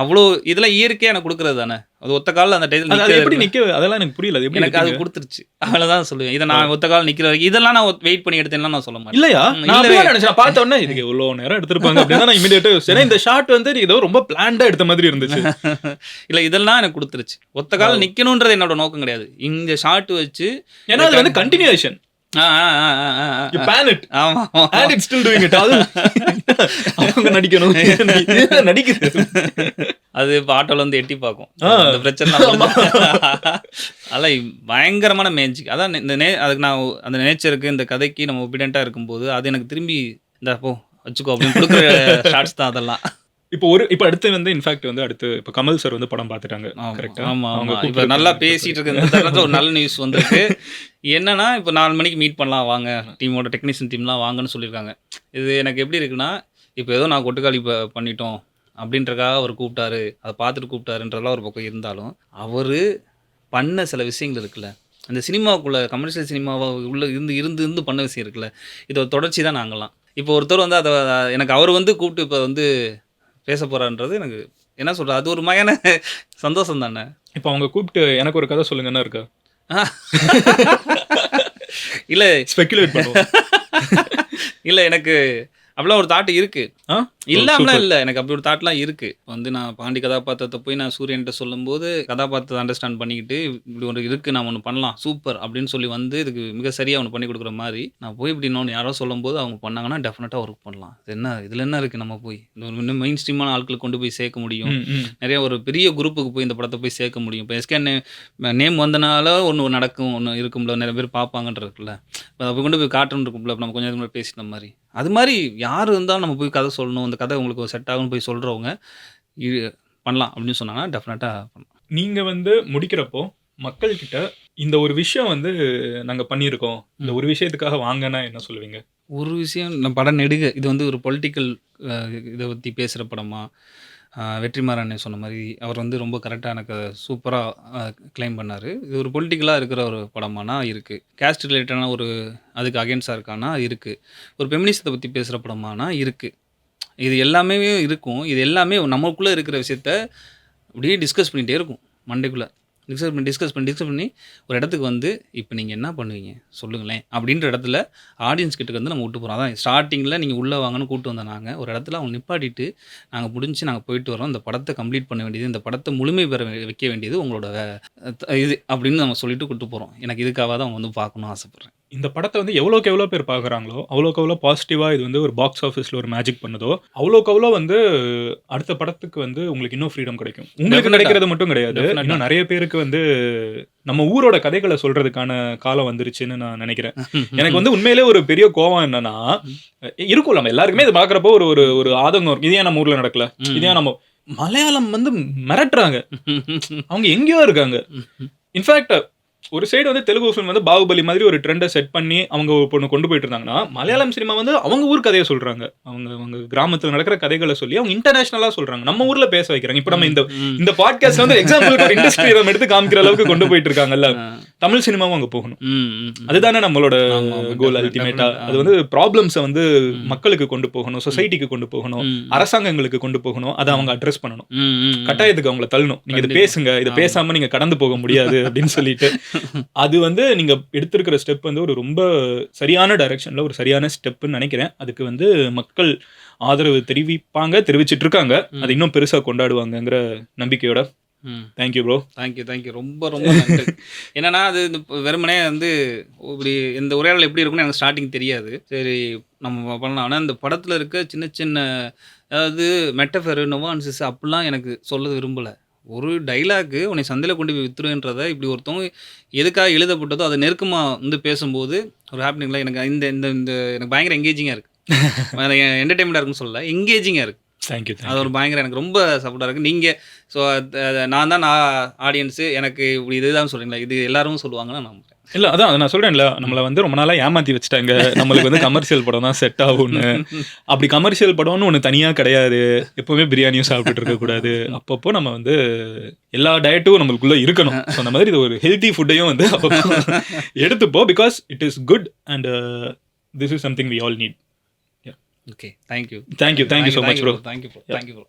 அவ்வளோ இதெல்லாம் இயற்கையாக எனக்கு கொடுக்குறது தானே. அது ஒத்த காலில் அந்த டைட்டில் எப்படி நிற்க, அதெல்லாம் எனக்கு புரியல. எனக்கு அது கொடுத்துருச்சு, அவ்வளோதான் சொல்லுவேன். இதை நான் ஒத்த காலம் நிற்கிற வரைக்கும் இதெல்லாம் நான் வெயிட் பண்ணி எடுத்தேன்னா நான் சொல்ல மாட்டேன். இல்லையா, நான் பார்த்த உடனே இதுக்கு இவ்வளோ நேரம் எடுத்திருப்பாங்க அப்படின்னா நான் இமீடியட்டாக இந்த ஷாட் வந்து ஏதோ ரொம்ப பிளான்டாக எடுத்த மாதிரி இருந்துச்சு. இல்லை, இதெல்லாம் எனக்கு கொடுத்துருச்சு. ஒத்த காலம் நிற்கணுன்றது என்னோட நோக்கம் கிடையாது. இந்த ஷாட் வச்சு, ஏன்னா அது வந்து கண்டினியூஷன். You pan it ஆமா and it's still doing it. அது அவங்க நடிக்கணும் நடிக்கிறது. அது இப்போ ஆட்டோல வந்து எட்டி பார்க்கும் இந்த பிரச்சனை. அதெல்லாம் பயங்கரமான மேஜிக். அதான் அதுக்கு நான் அந்த நேச்சருக்கு இந்த கதைக்கு நம்ம ஒபிடென்ட்டாக இருக்கும்போது அது எனக்கு திரும்பி இந்த போ வச்சுக்கோ அப்படின்னு கொடுக்குற ஷார்ட்ஸ் தான் அதெல்லாம். இப்போ அடுத்து வந்து இன்ஃபேக்ட் வந்து அடுத்து இப்போ கமல் சார் வந்து படம் பார்த்துட்டாங்க. கரெக்டாக ஆமாம் ஆமாம். இப்போ நல்லா பேசிகிட்டு இருக்க இந்த தருணத்தில் ஒரு நல்ல நியூஸ் வந்திருக்கு. என்னன்னா இப்போ 4 மணிக்கு மீட் பண்ணலாம் வாங்க, டீமோட டெக்னீஷியன் டீம்லாம் வாங்கன்னு சொல்லியிருக்காங்க. இது எனக்கு எப்படி இருக்குன்னா, இப்போ ஏதோ நான் கொட்டுக்காளி பண்ணிட்டோம் அப்படின்றக்காக அவர் கூப்பிட்டாரு, அதை பார்த்துட்டு கூப்பிட்டாருன்றதெல்லாம் ஒரு பக்கம் இருந்தாலும், அவர் பண்ண சில விஷயங்கள் இருக்குல்ல, அந்த சினிமாவுக்குள்ளே கமர்ஷியல் சினிமாவை உள்ள இருந்து பண்ண விஷயம் இருக்குல்ல, இது ஒரு தொடர்ச்சி தான் நாங்கள்லாம். இப்போ ஒருத்தர் வந்து அதை எனக்கு அவர் வந்து கூப்பிட்டு இப்போ வந்து பேச போகிறான்றது எனக்கு என்ன சொல்கிறது, அது ஒரு மயான சந்தோஷம் தானே. இப்போ அவங்க கூப்பிட்டு எனக்கு ஒரு கதை சொல்லுங்கன்னா இருக்கா இல்லை ஸ்பெக்குலேட் பண்ணுவோம். இல்லை எனக்கு அப்படிலாம் ஒரு தாட் இருக்கு. இல்லாமலாம் இல்லை, எனக்கு அப்படி ஒரு தாட்லாம் இருக்கு. வந்து நான் பாண்டி கதாபாத்திரத்தை போய் நான் சூரியன்கிட்ட சொல்லும்போது கதாபாத்திரத்தை அண்டர்ஸ்டாண்ட் பண்ணிக்கிட்டு இப்படி ஒன்று இருக்கு, நான் ஒன்று பண்ணலாம் சூப்பர் அப்படின்னு சொல்லி வந்து இதுக்கு மிக சரியாக ஒன்று பண்ணி கொடுக்குற மாதிரி நான் போய் இப்படி இன்னொன்று யாரோ சொல்லும்போது அவங்க பண்ணாங்கன்னா டெஃபினட்டாக ஒர்க் பண்ணலாம். இது என்ன இதில் என்ன இருக்குது, நம்ம போய் இன்னும் மெயின் ஸ்ட்ரீமான ஆட்களுக்கு கொண்டு போய் சேர்க்க முடியும், நிறைய ஒரு பெரிய குரூப்புக்கு போய் இந்த படத்தை போய் சேர்க்க முடியும். இப்போ எஸ்கே நேம் வந்தனால ஒன்று நடக்கும், ஒன்று இருக்கும்ல, நிறைய பேர் பார்ப்பாங்கன்றதுக்குல்ல, இப்போ அப்போ கொண்டு போய் காட்டுன்னு இருக்கும்ல, நம்ம கொஞ்சம் நேரம் பேசின மாதிரி. அது மாதிரி யார் இருந்தாலும் நம்ம போய் கதை சொல்லணும், அந்த கதை உங்களுக்கு செட் ஆகும்னு போய் சொல்கிறவங்க பண்ணலாம் அப்படின்னு சொன்னாங்கன்னா டெஃபினட்டாக பண்ணலாம். நீங்கள் வந்து முடிக்கிறப்போ மக்கள்கிட்ட இந்த ஒரு விஷயம் வந்து நாங்கள் பண்ணியிருக்கோம், இந்த ஒரு விஷயத்துக்காக வாங்கினா என்ன சொல்லுவீங்க? ஒரு விஷயம் நம்ம படம் நெடுக இது வந்து ஒரு பொலிட்டிக்கல் இதை பற்றி பேசுகிற படமா, வெற்றிமாறன் சொன்ன மாதிரி அவர் வந்து ரொம்ப கரெக்டாக எனக்கு சூப்பராக கிளைம் பண்ணார். இது ஒரு பொலிட்டிக்கலாக இருக்கிற ஒரு படமானா இருக்குது, கேஸ்ட் ரிலேட்டடான ஒரு அதுக்கு அகேன்ஸ்டாக இருக்கானா இருக்குது, ஒரு ஃபெமினிசத்தை பற்றி பேசுகிற படமானா இருக்குது. இது எல்லாமே இருக்கும். இது எல்லாமே நமக்குள்ளே இருக்கிற விஷயத்த அப்படியே டிஸ்கஸ் பண்ணிகிட்டே இருக்கும் மண்டைக்குள்ளே. டிஸ்கஸ் பண்ணி ஒரு இடத்துக்கு வந்து இப்போ நீங்கள் என்ன பண்ணுவீங்க சொல்லுங்களேன் அப்படின்ற இடத்துல ஆடியன்ஸ் கிட்ட வந்து நம்ம விட்டு போகிறோம். அதான் ஸ்டார்டிங்கில் நீங்கள் உள்ளே வாங்கன்னு கூப்பிட்டு வந்தோம். நாங்கள் ஒரு இடத்துல அவங்க நிப்பாட்டிட்டு நாங்கள் முடிஞ்சு நாங்கள் போயிட்டு வரோம், இந்த படத்தை கம்ப்ளீட் பண்ண வேண்டியது, இந்த படத்தை முழுமை பெற வைக்க வேண்டியது உங்களோட இது அப்படின்னு நம்ம சொல்லிட்டு கூப்பிட்டு போகிறோம். எனக்கு இதுக்காக தான் அவங்க வந்து பார்க்கணும்னு ஆசைப்பட்றேன். இந்த படத்தை வந்து எவ்வளோக்கு எவ்வளோ பேர் பார்க்குறாங்களோ அவ்வளோக்கு எவ்வளோ பாசிட்டிவாக இது வந்து ஒரு பாக்ஸ் ஆஃபீஸில் ஒரு மேஜிக் பண்ணுதோ அவ்வளோக்கு அவ்வளோ வந்து அடுத்த படத்துக்கு வந்து உங்களுக்கு இன்னும் ஃப்ரீடம் கிடைக்கும். உங்களுக்கு கிடைக்கிறது மட்டும் கிடையாது, இன்னும் நிறைய பேருக்கு வந்து நம்ம ஊரோட கதைகளை சொல்றதுக்கான காலம் வந்துருச்சுன்னு நான் நினைக்கிறேன். எனக்கு வந்து உண்மையிலே ஒரு பெரிய கோவம் என்னன்னா, இருக்கும் நம்ம எல்லாருக்குமே இது பார்க்குறப்போ ஒரு ஒரு ஆதங்கம் இருக்கும். இதே நம்ம ஊரில் நடக்கல, இதே நம்ம மலையாளம் வந்து மிரட்டுறாங்க, அவங்க எங்கேயோ இருக்காங்க. இன்ஃபேக்ட் ஒரு சைடு வந்து தெலுங்கு ஃபிலிம் வந்து பாகுபலி மாதிரி ஒரு ட்ரெண்டை செட் பண்ணி அவங்க பொண்ணு கொண்டு போயிட்டு இருந்தாங்கன்னா, மலையாளம் சினிமா வந்து அவங்க ஊர் கதையை சொல்றாங்க, அவங்க கிராமத்தில் நடக்கிற கதைகளை சொல்லி அவங்க இன்டர்நேஷனலா சொல்றாங்க, நம்ம ஊர்ல பேச வைக்கிறாங்க. இப்போ நம்ம இந்த பாட்காஸ்ட் வந்து எக்ஸாம்பிள் இண்டஸ்ட்ரி நம்ம எடுத்து காமிக்கிற அளவுக்கு கொண்டு போயிட்டு இருக்காங்கல்ல, தமிழ் சினிமாவும் அங்க போகணும். அதுதானே நம்மளோட கோல் அல்டிமேட்டா. அது வந்து ப்ராப்ளம்ஸை வந்து மக்களுக்கு கொண்டு போகணும், சொசைட்டிக்கு கொண்டு போகணும், அரசாங்கங்களுக்கு கொண்டு போகணும், அதை அவங்க அட்ரஸ் பண்ணணும். கட்டாயத்துக்கு அவங்களை தள்ளணும், நீங்க இதை பேசுங்க, இதை பேசாம நீங்க கடந்து போக முடியாது அப்படின்னு சொல்லிட்டு. அது வந்து நீங்க எடுத்திருக்கிற ஸ்டெப் வந்து ஒரு ரொம்ப சரியான டைரக்ஷன்ல ஒரு சரியான ஸ்டெப்னு நினைக்கிறேன். அதுக்கு வந்து மக்கள் ஆதரவு தெரிவிச்சிட்டு இருக்காங்க, அதை இன்னும் பெருசா கொண்டாடுவாங்கங்கிற நம்பிக்கையோட தேங்க்யூ ப்ரோ. தேங்க்யூ ரொம்ப ரொம்ப நன்றி. என்னன்னா அது வெறுமனே வந்து இப்படி இந்த உரையாடல் எப்படி இருக்குன்னு எனக்கு ஸ்டார்டிங் தெரியாது. சரி நம்ம பண்ணலாம். ஆனால் இந்த படத்தில் இருக்க சின்ன சின்ன அதாவது மெட்டஃபர் நோவான்சஸ் அப்படிலாம் எனக்கு சொல்ல விரும்பலை. ஒரு டைலாக்கு உன்னை சந்தையில் கொண்டு போய் வித்துருன்றதை இப்படி ஒருத்தவங்க எதுக்காக எழுதப்பட்டதோ அதை நெருக்கமாக வந்து பேசும்போது ஒரு ஹாப்பினிங்ல எனக்கு இந்த இந்த இந்த எனக்கு பயங்கர எங்கேஜிங்காக இருக்குது. என்டர்டைன்மெண்ட்டாக இருக்குன்னு சொல்லலை, எங்கேஜிங்காக இருக்குது. தேங்க்யூ. அது ஒரு பயங்கர எனக்கு ரொம்ப சப்போர்ட்டாக இருக்குது. நீங்கள் ஸோ நான் ஆடியன்ஸு எனக்கு இப்படி இதுதான் சொல்கிறீங்களா, இது எல்லாரும் சொல்லுவாங்கன்னா நான் நம்புறேன். இல்லை அதான் நான் சொல்கிறேன்ல, நம்மளை வந்து ரொம்ப நாளாக ஏமாற்றி வச்சுட்டாங்க, நம்மளுக்கு வந்து கமர்ஷியல் படம் தான் செட் ஆகும்னு. அப்படி கமர்ஷியல் படம்னு ஒன்று தனியாக கிடையாது. எப்போவுமே பிரியாணியும் சாப்பிட்டுட்டு இருக்கக்கூடாது, அப்பப்போ நம்ம வந்து எல்லா டயட்டும் நம்மளுக்குள்ளே இருக்கணும். ஸோ அந்த மாதிரி இது ஒரு ஹெல்த்தி ஃபுட்டையும் வந்து அப்பப்போ எடுத்துப்போம், because it is good and this is something we all need. Okay, thank you so much bro. Thank you bro.